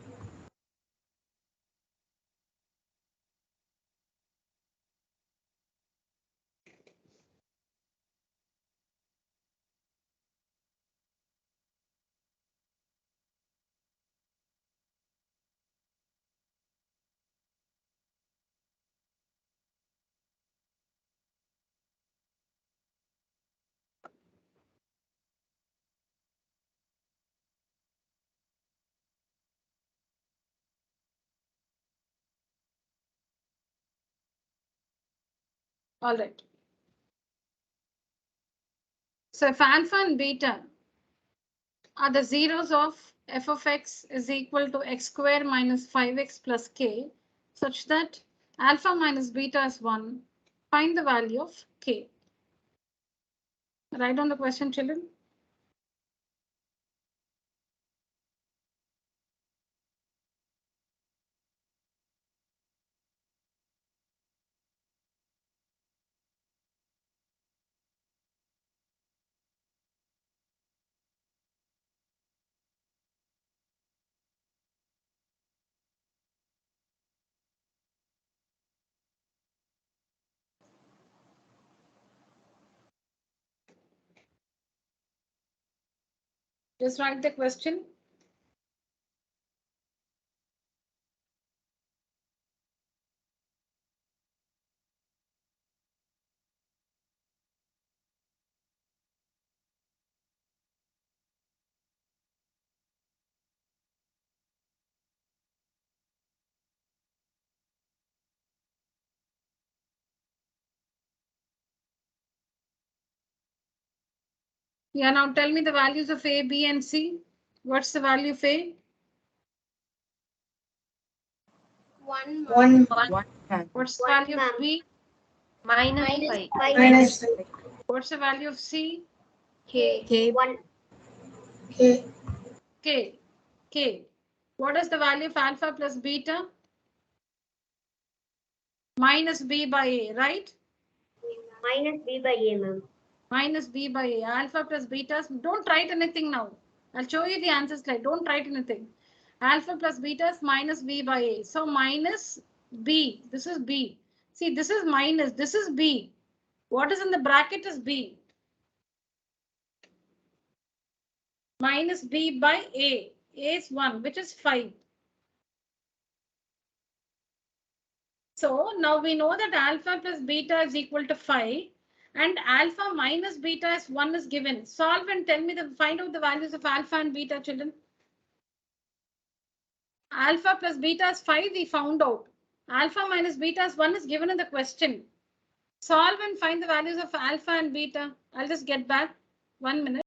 S1: All right. So if alpha and beta are the zeros of f of x is equal to x square minus 5x plus k, such that alpha minus beta is 1, find the value of k. Write down the question, children. Just write the question. Yeah, now tell me the values of A, B, and C. What's the value of A?
S7: 1,
S3: One.
S1: What's the value of
S3: ma'am.
S1: B?
S7: minus 5.
S3: Minus
S1: What's the value of C?
S7: K.
S3: 1.
S7: K.
S1: K. K. What is the value of alpha plus beta? Minus B by A, right?
S3: Minus B by A, ma'am.
S1: Minus B by A. Alpha plus beta. Don't write anything now. I'll show you the answer slide. Don't write anything. Alpha plus beta is minus B by A. So minus B. This is B. See, this is minus. This is B. What is in the bracket is B. Minus B by A. A is 1, which is 5. So now we know that alpha plus beta is equal to 5 and alpha minus beta is 1 is given. Solve and tell me find out the values of alpha and beta, children. Alpha plus beta is 5, we found out. Alpha minus beta is 1 is given in the question. Solve and find the values of alpha and beta. I'll just get back 1 minute.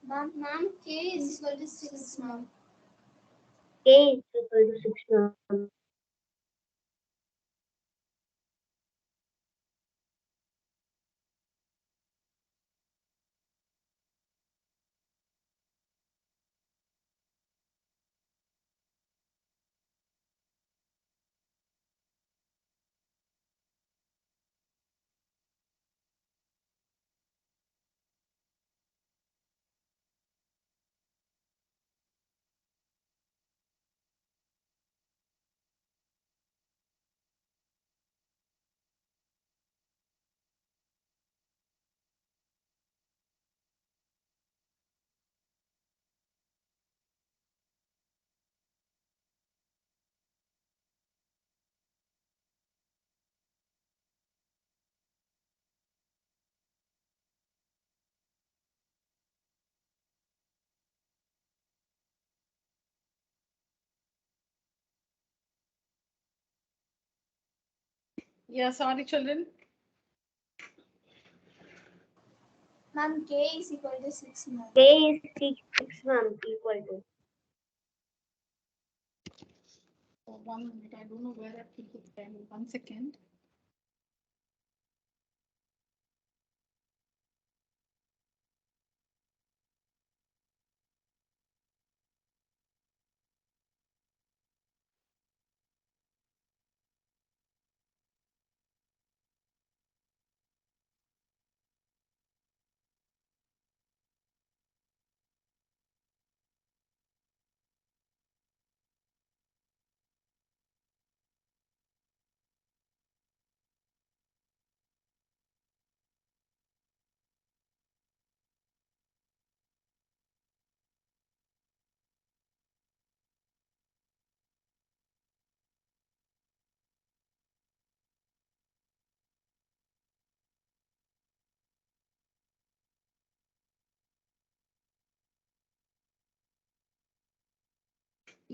S7: Ma'am, K is equal to 6, ma'am.
S3: K is equal to 6, ma'am.
S1: Yeah, sorry, children.
S7: Ma'am, K is equal to 6, ma'am.
S3: K is 6, ma'am, equal to.
S1: Oh, 1 minute. I don't know where I put the pen. 1 second.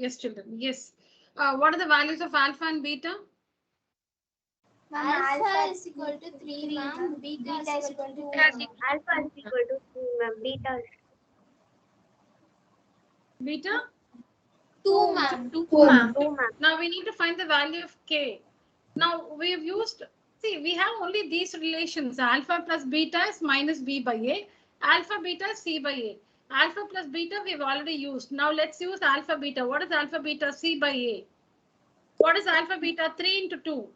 S1: Yes, children. Yes. What are the values of alpha and beta?
S7: Ma'am, alpha is equal to 3, ma'am. Beta is equal to 2, ma'am.
S3: Alpha is equal to 2, ma'am. Beta is
S1: Beta?
S7: 2, ma'am.
S3: 2, ma'am.
S1: Now we need to find the value of k. Now we have used, see, we have only these relations. Alpha plus beta is minus b by a. Alpha beta is c by a. Alpha plus beta we have already used. Now let's use alpha beta. What is alpha beta? C by a. What is alpha beta? 3 into 2.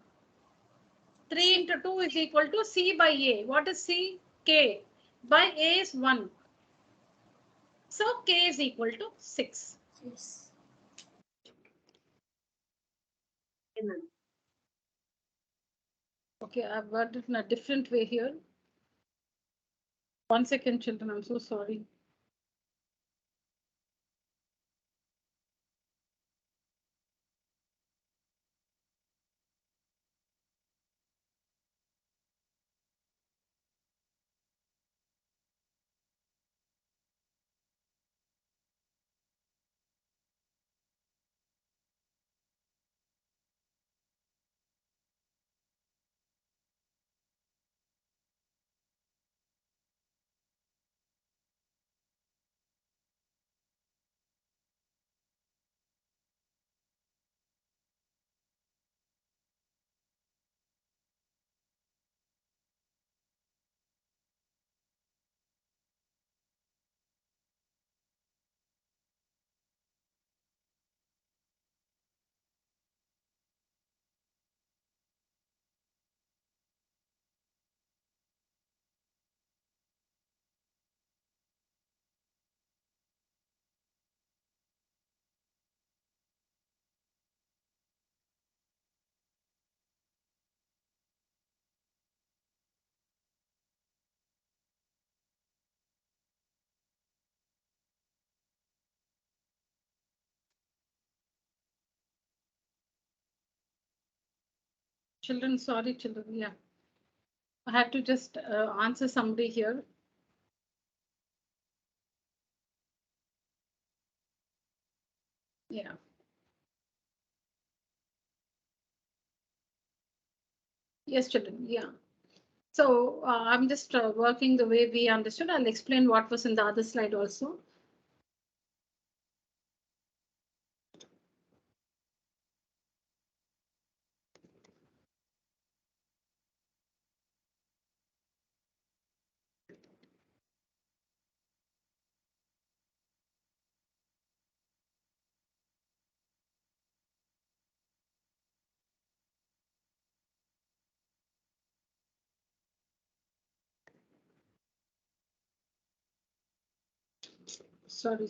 S1: 3 into 2 is equal to c by a. What is c? K. By a is 1. So k is equal to 6.
S7: Yes.
S3: Okay, ma'am.
S1: Okay, I've got it in a different way here. 1 second, children. I'm so sorry. Children, sorry, children. Yeah. I had to just answer somebody here. Yeah. Yes, children. Yeah. So I'm just working the way we understood. I'll explain what was in the other slide also. Sorry.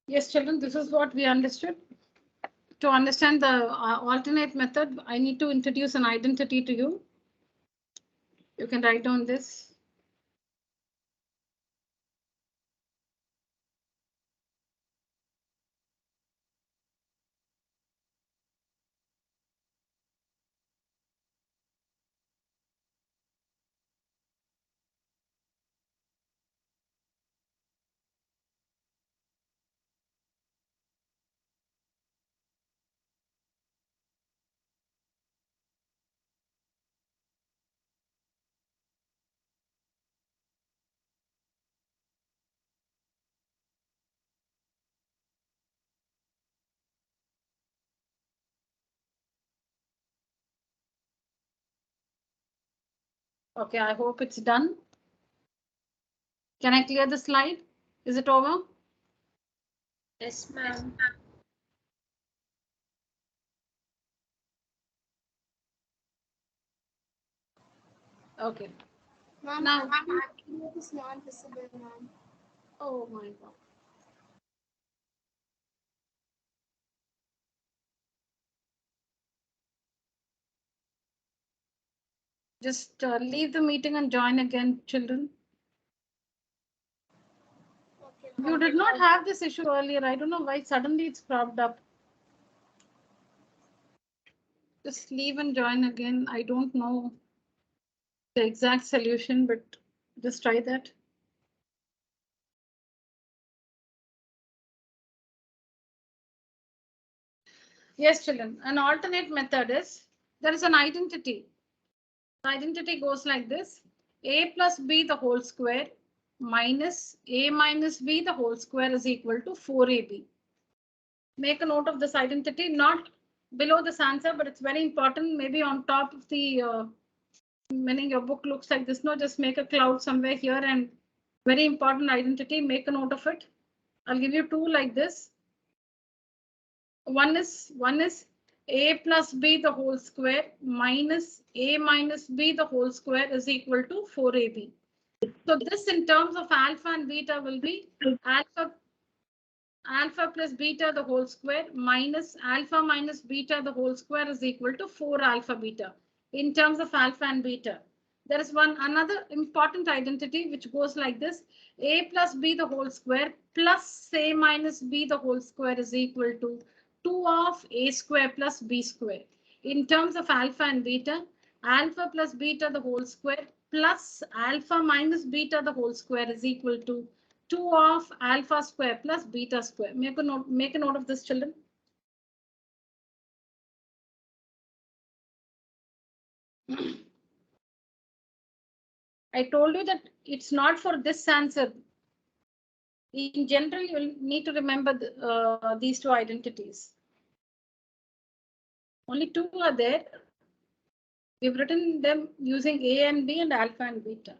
S1: Yes, children, this is what we understood. To understand the alternate method, I need to introduce an identity to you. You can write down this. Okay, I hope it's done. Can I clear the slide? Is it over?
S7: Yes, ma'am.
S1: Okay.
S7: Ma'am,
S1: Now,
S7: it is not visible, ma'am.
S1: oh my God. Just leave the meeting and join again, children.
S7: Okay,
S1: You did not have this issue earlier. I don't know why suddenly it's cropped up. Just leave and join again. I don't know the exact solution, but just try that. Yes, children, an alternate method is there is an identity. The identity goes like this: a plus b the whole square minus a minus b the whole square is equal to 4ab. Make a note of this identity, not below this answer, but it's very important. Maybe on top of the meaning your book looks like this. No, just make a cloud somewhere here and very important identity. Make a note of it. I'll give you two like this. One is a plus b the whole square minus a minus b the whole square is equal to 4ab. So this in terms of alpha and beta will be alpha plus beta the whole square minus alpha minus beta the whole square is equal to 4 alpha beta. In terms of alpha and beta, there is another important identity which goes like this: a plus b the whole square plus a minus b the whole square is equal to 2 of a square plus b square. In terms of alpha and beta, alpha plus beta the whole square plus alpha minus beta the whole square is equal to 2 of alpha square plus beta square. Make a note of this, children. I told you that it's not for this answer. In general, you'll need to remember these two identities. Only two are there. We've written them using A and B and alpha and beta.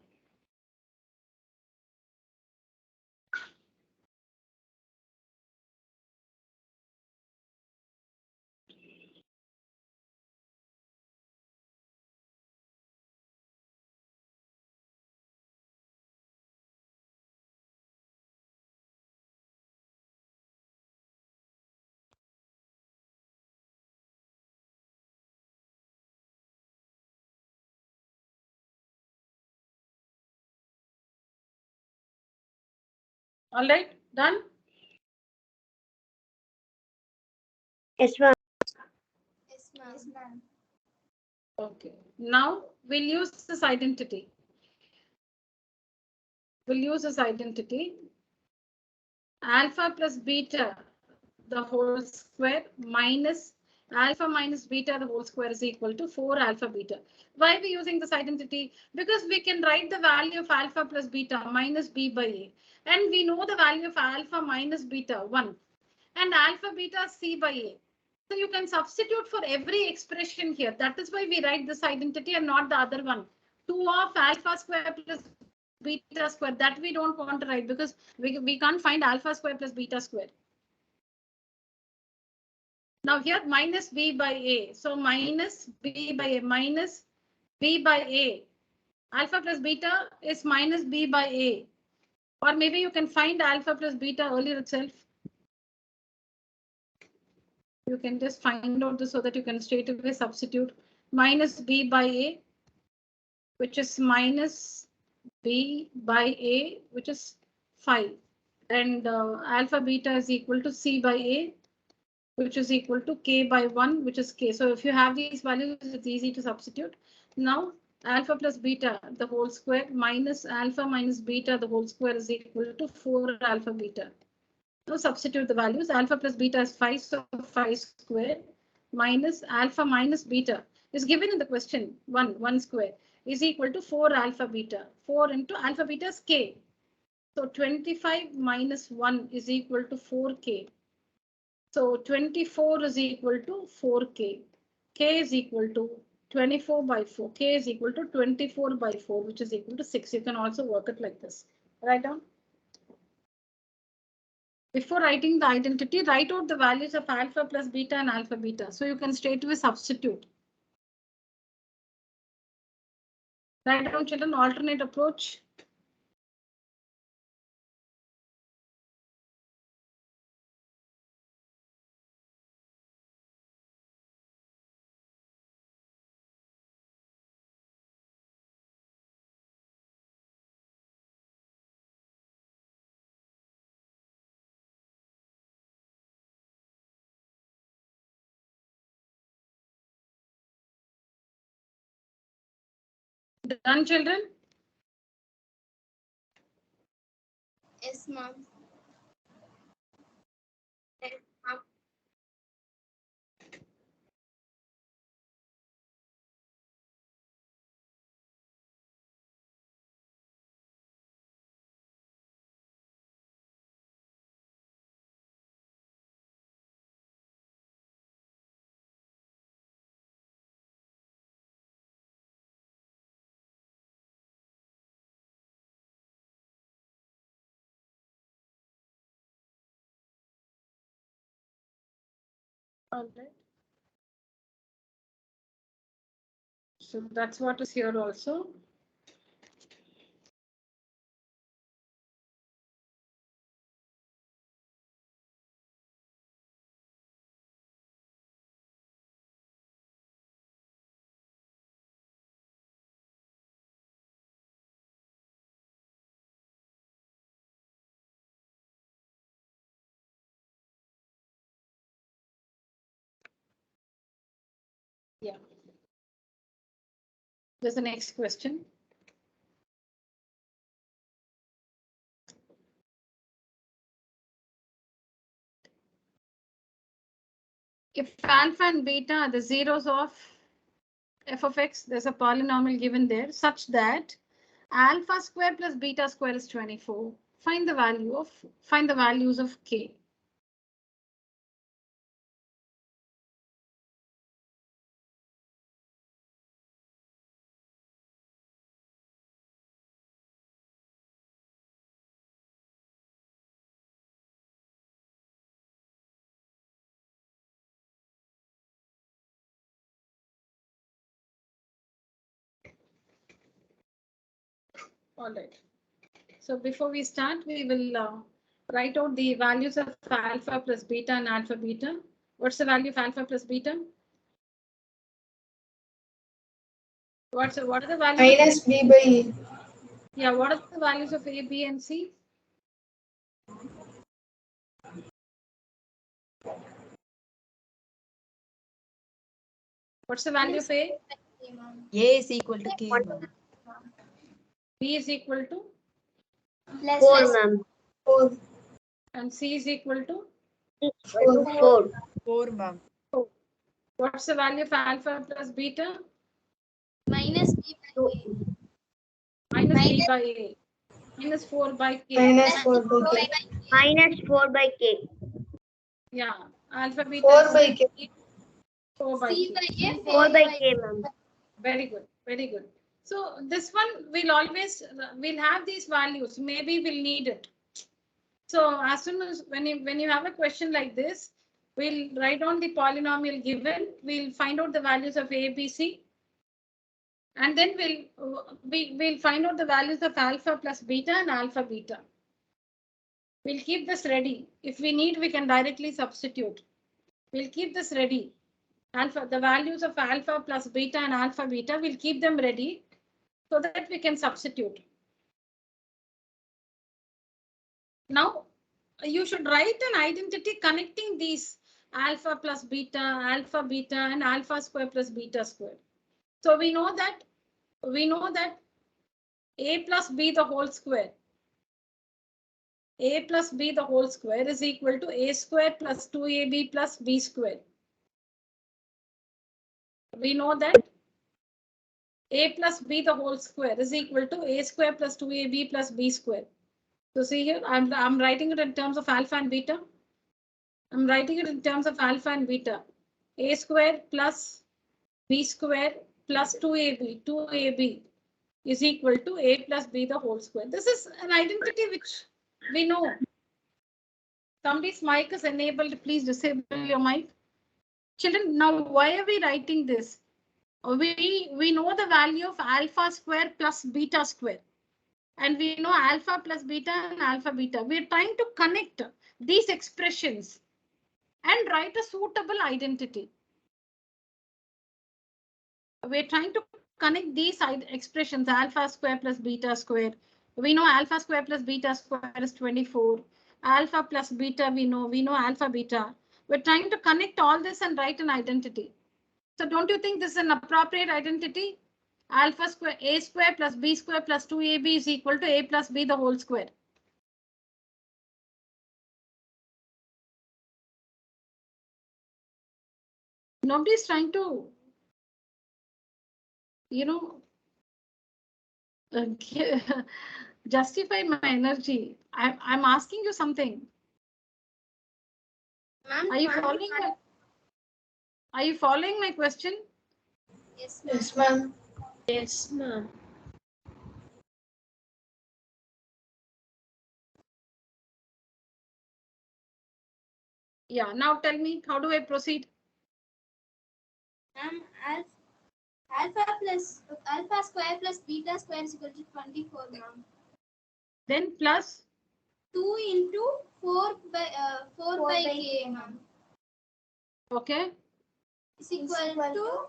S1: All right, done?
S3: Yes, ma'am.
S7: Yes, ma'am.
S1: Okay, now we'll use this identity. We'll use this identity. Alpha plus beta, the whole square, minus alpha minus beta, the whole square is equal to 4 alpha beta. Why are we using this identity? Because we can write the value of alpha plus beta minus b by a. And we know the value of alpha minus beta, 1. And alpha beta c by a. So you can substitute for every expression here. That is why we write this identity and not the other one. 2 of alpha square plus beta square. That we don't want to write because we can't find alpha square plus beta square. Now here minus b by a. So minus b by a minus b by a. Alpha plus beta is minus b by a. Or maybe you can find alpha plus beta earlier itself. You can just find out this so that you can straight away substitute minus b by a, which is minus b by a, which is 5. And alpha beta is equal to c by a, which is equal to k by 1, which is k. So if you have these values, it's easy to substitute. Now alpha plus beta, the whole square, minus alpha minus beta, the whole square is equal to 4 alpha beta. Now substitute the values. Alpha plus beta is 5, so 5 square minus alpha minus beta is given in the question. 1 square is equal to 4 alpha beta. 4 into alpha beta is k. So 25 minus 1 is equal to 4k. So 24 is equal to 4k. K is equal to 24 by 4. K is equal to 24 by 4, which is equal to 6. You can also work it like this. Write down. Before writing the identity, write out the values of alpha plus beta and alpha beta. So you can straight away substitute. Write down, children, alternate approach. Done, children?
S7: Yes, ma'am.
S1: All right. So that's what is here also. Yeah. There's the next question. If alpha and beta are the zeros of f of x, there's a polynomial given there such that alpha square plus beta square is 24. Find the values of k. All right. So before we start, we will write out the values of alpha plus beta and alpha beta. What's the value of alpha plus beta? What are the values?
S4: Minus b by a.
S1: Yeah, what are the values of A, B, and C? What's the value of A?
S8: A is equal to K, ma'am.
S1: B is equal to,
S7: Plus
S3: 4, ma'am.
S4: 4.
S1: and C is equal to.
S3: 4.
S8: 4, ma'am.
S1: What's the value of alpha plus beta?
S7: minus b by a.
S1: Minus B by A. Minus 4 by K.
S4: Minus 4 by k.
S3: Minus 4 by K.
S1: Yeah, alpha beta
S4: 4
S1: is
S4: by k.
S1: 4 by
S7: C
S1: K.
S7: by a.
S3: 4 by K, ma'am.
S1: Very good, very good. So this one we'll always, we'll have these values. Maybe we'll need it. So as soon as when you have a question like this, we'll write down the polynomial given. We'll find out the values of A, B, C. And then we'll find out the values of alpha plus beta and alpha beta. We'll keep this ready. If we need, we can directly substitute. We'll keep this ready. The values of alpha plus beta and alpha beta, we'll keep them ready so that we can substitute. Now, you should write an identity connecting these alpha plus beta, and alpha square plus beta square. So we know that a plus b the whole square. A plus b the whole square is equal to a square plus 2ab plus b square. We know that a plus b the whole square is equal to a square plus 2ab plus b square. So see here, I'm writing it in terms of alpha and beta. I'm writing it in terms of alpha and beta. A square plus b square plus 2ab is equal to a plus b the whole square. This is an identity which we know. Somebody's mic is enabled. Please disable your mic. Children, now why are we writing this? We know the value of alpha square plus beta square. And we know alpha plus beta and alpha beta. We're trying to connect these expressions and write a suitable identity. We're trying to connect these expressions, alpha square plus beta square. We know alpha square plus beta square is 24. Alpha plus beta, we know alpha beta. We're trying to connect all this and write an identity. So don't you think this is an appropriate identity? Alpha square, a square plus b square plus 2ab is equal to a plus b the whole square. Nobody's trying to, justify my energy. I'm asking you something. Are you following my question?
S4: Yes, ma'am.
S3: Yes, ma'am.
S1: Yeah, now tell me, how do I proceed?
S7: Alpha square plus beta square is equal to 24, ma'am.
S1: Then plus
S7: 2 into 4 by k, ma'am.
S1: okay.
S7: Is equal to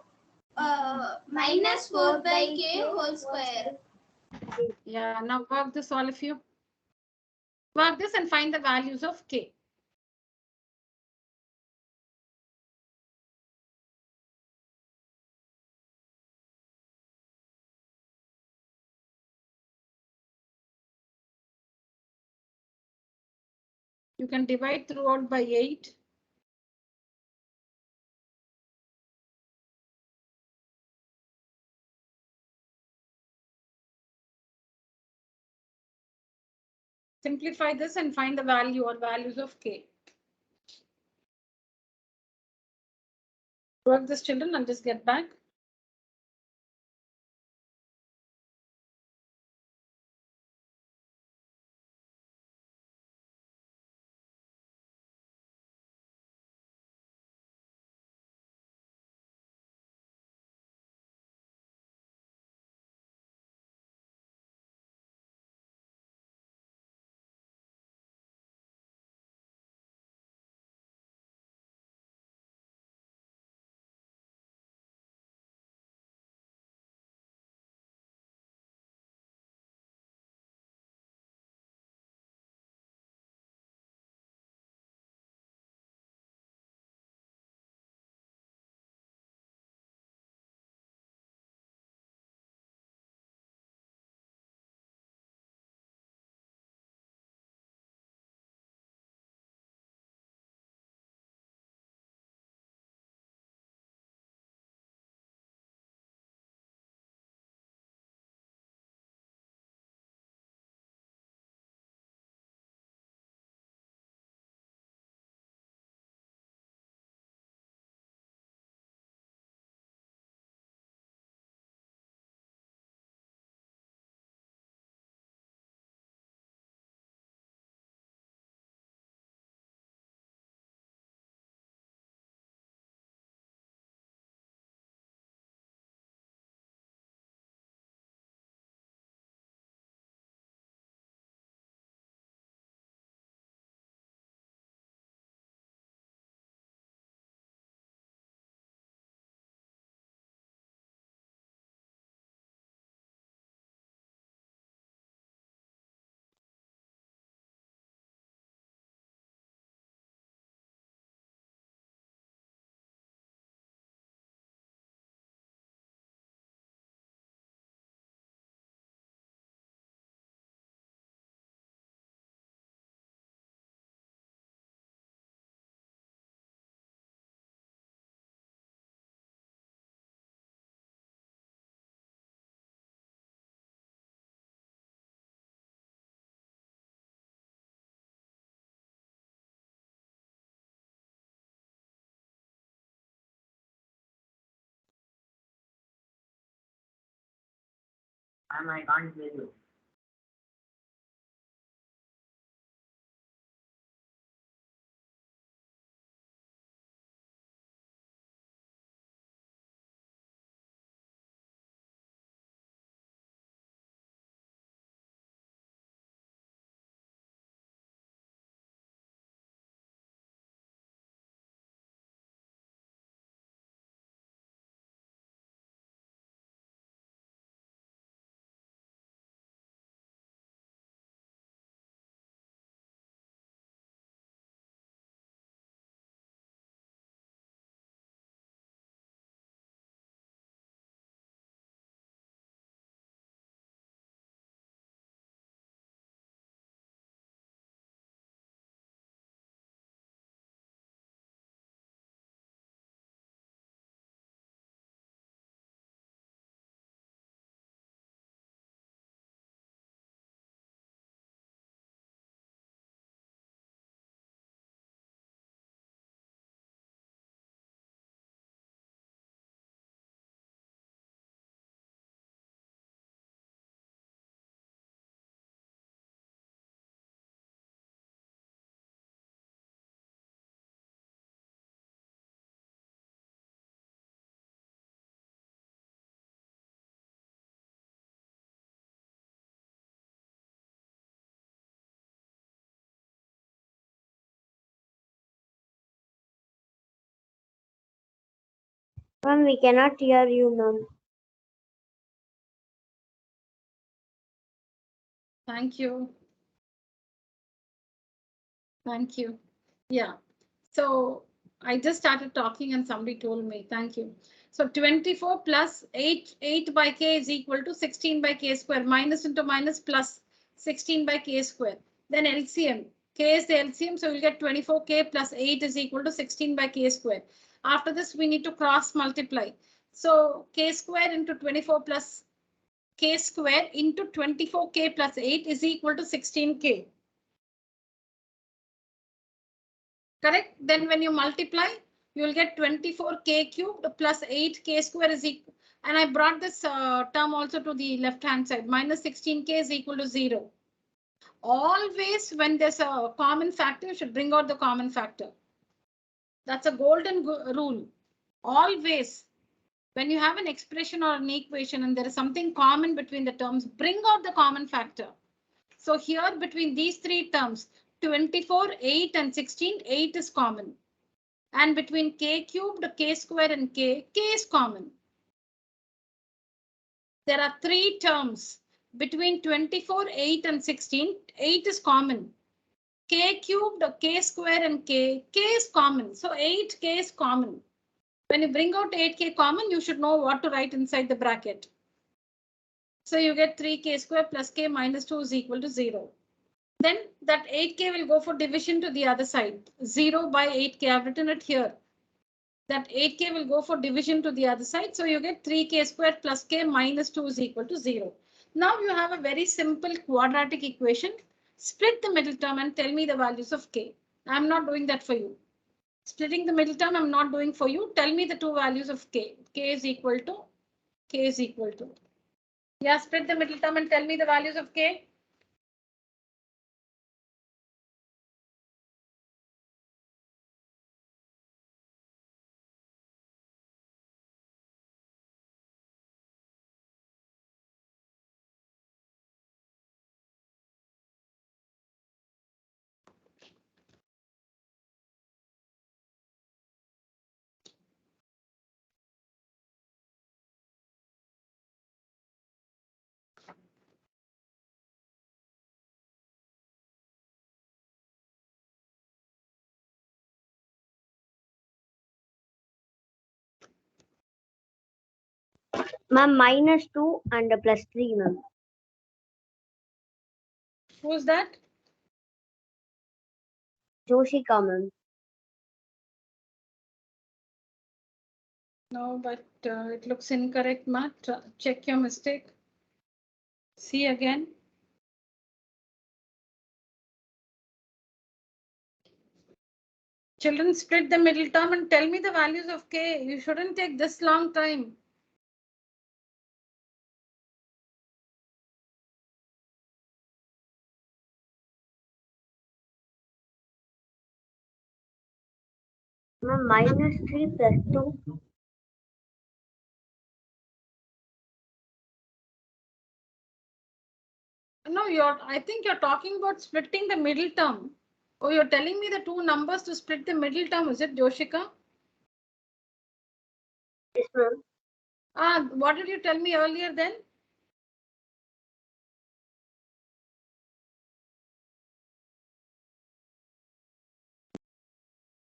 S7: minus 4 by k whole square.
S1: Yeah, now work this, all of you. Work this and find the values of k. You can divide throughout by 8. Simplify this and find the value or values of k. Work this, children, and just get back.
S2: Ma'am, I can't hear you.
S3: Ma'am, we cannot hear you, ma'am.
S1: Thank you. Thank you. Yeah. So I just started talking and somebody told me, thank you. So 24 plus 8 by k is equal to 16 by k square, minus into minus plus 16 by k square. Then LCM, k is the LCM, so we'll get 24k plus 8 is equal to 16 by k square. After this, we need to cross multiply. So k square into 24 plus k square into 24k plus 8 is equal to 16k. Correct? Then when you multiply, you will get 24k cubed plus 8k square is equal. And I brought this term also to the left hand side. Minus 16k is equal to 0. Always when there's a common factor, you should bring out the common factor. That's a golden rule. Always when you have an expression or an equation and there is something common between the terms, bring out the common factor. So here between these three terms, 24, 8 and 16, 8 is common. And between k cubed, k square and k is common. There are three terms between 24, 8 and 16. 8 is common. K cubed, k square and k is common. So 8k is common. When you bring out 8k common, you should know what to write inside the bracket. So you get 3k square plus k minus 2 is equal to 0. Then that 8k will go for division to the other side. 0 by 8k. I've written it here. That 8k will go for division to the other side. So you get 3k squared plus k minus 2 is equal to 0. Now you have a very simple quadratic equation. Split the middle term and tell me the values of k. I'm not doing that for you. Splitting the middle term I'm not doing for you. Tell me the two values of k. K is equal to. Yeah, split the middle term and tell me the values of k.
S3: Ma'am, minus 2 and plus 3, ma'am.
S1: Who's that?
S3: Joshika, ma'am.
S1: No, but it looks incorrect, Matt. Check your mistake. See again. Children, split the middle term and tell me the values of k. You shouldn't take this long time.
S3: Ma'am, minus 3 plus 2.
S1: No, I think you're talking about splitting the middle term. Oh, you're telling me the two numbers to split the middle term, is it, Joshika?
S3: Yes, ma'am.
S1: What did you tell me earlier then?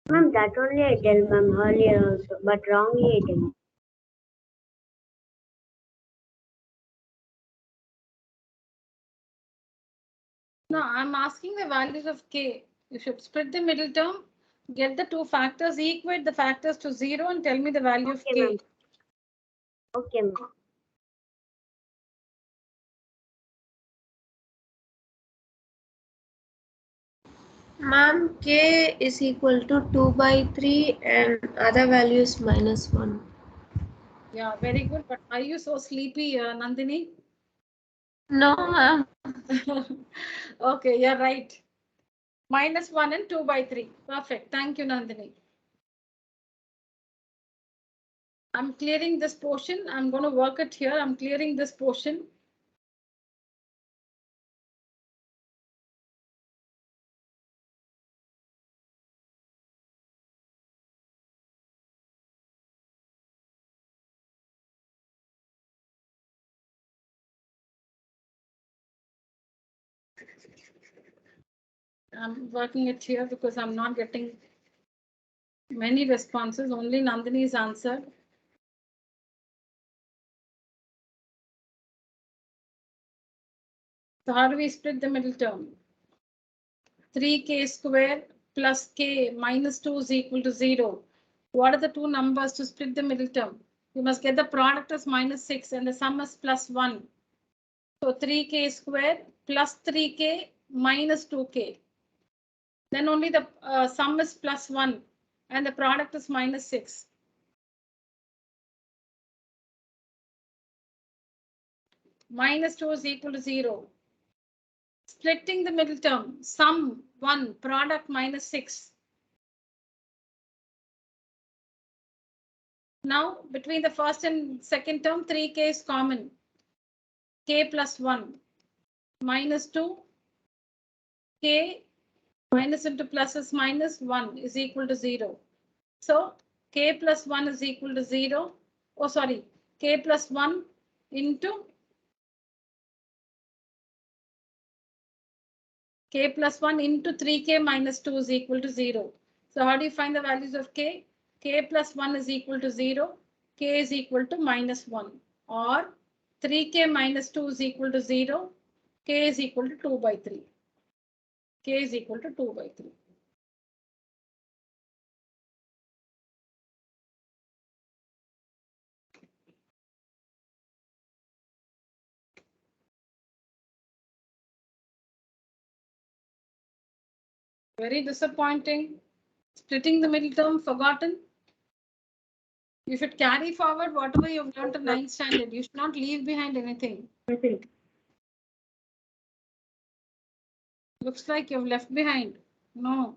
S3: Ma'am, that only I tell ma'am earlier also, but wrongly I tell.
S1: No, I'm asking the values of k. You should split the middle term, get the two factors, equate the factors to 0 and tell me the value of k.
S3: Okay, ma'am.
S9: Ma'am, k is equal to 2 by 3 and other values minus 1.
S1: Yeah, very good. But are you so sleepy, Nandini?
S9: No, ma'am.
S1: Okay, you're right. Minus 1 and 2 by 3. Perfect. Thank you, Nandini. I'm clearing this portion. I'm going to work it here. I'm clearing this portion. I'm working it here because I'm not getting many responses. Only Nandini's answered. So how do we split the middle term? 3k square plus k minus 2 is equal to 0. What are the two numbers to split the middle term? You must get the product as minus 6 and the sum is plus 1. So 3k square plus 3k minus 2k. Then only the sum is plus 1 and the product is minus 6. Minus 2 is equal to 0. Splitting the middle term, sum 1, product minus 6. Now between the first and second term, 3k is common. K plus 1 minus 2, k minus into plus is minus 1 is equal to 0. So k plus 1 is equal to 0. Oh, sorry, k plus 1 into k plus 1 into 3k minus 2 is equal to 0. So how do you find the values of k? K plus 1 is equal to 0. K is equal to minus 1. Or 3k minus 2 is equal to 0. K is equal to 2 by 3. K is equal to 2 by 3. Very disappointing. Splitting the middle term forgotten. You should carry forward whatever you've learned in 9th standard. You should not leave behind anything. Looks like you've left behind. No.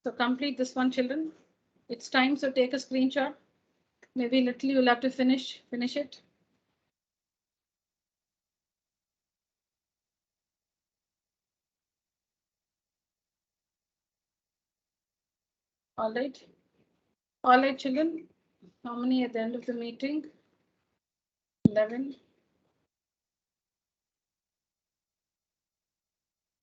S1: So complete this one, children. It's time, so take a screenshot. Maybe little you'll have to finish it. All right, children. How many at the end of the meeting? 11.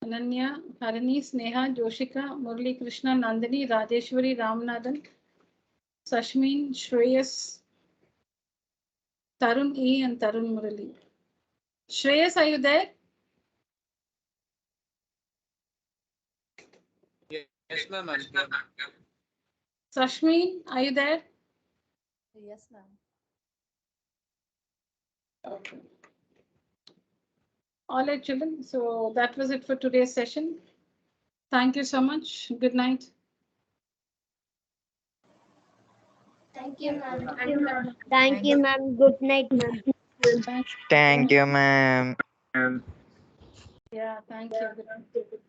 S1: Ananya, Harini, Sneha, Joshika, Murli Krishna, Nandini, Rajeshwari, Ramanathan, Sashmin, Shreyas, Tarun E and Tarun Murali. Shreyas, are you there?
S6: Yes, ma'am. I'm here.
S1: Sashmin, are you there?
S8: Yes, ma'am.
S1: Okay. All right, children. So that was it for today's session. Thank you so much. Good night.
S7: Thank you, ma'am.
S3: Thank you, ma'am. Good night, ma'am.
S2: Thank you, ma'am.
S1: Yeah, thank you.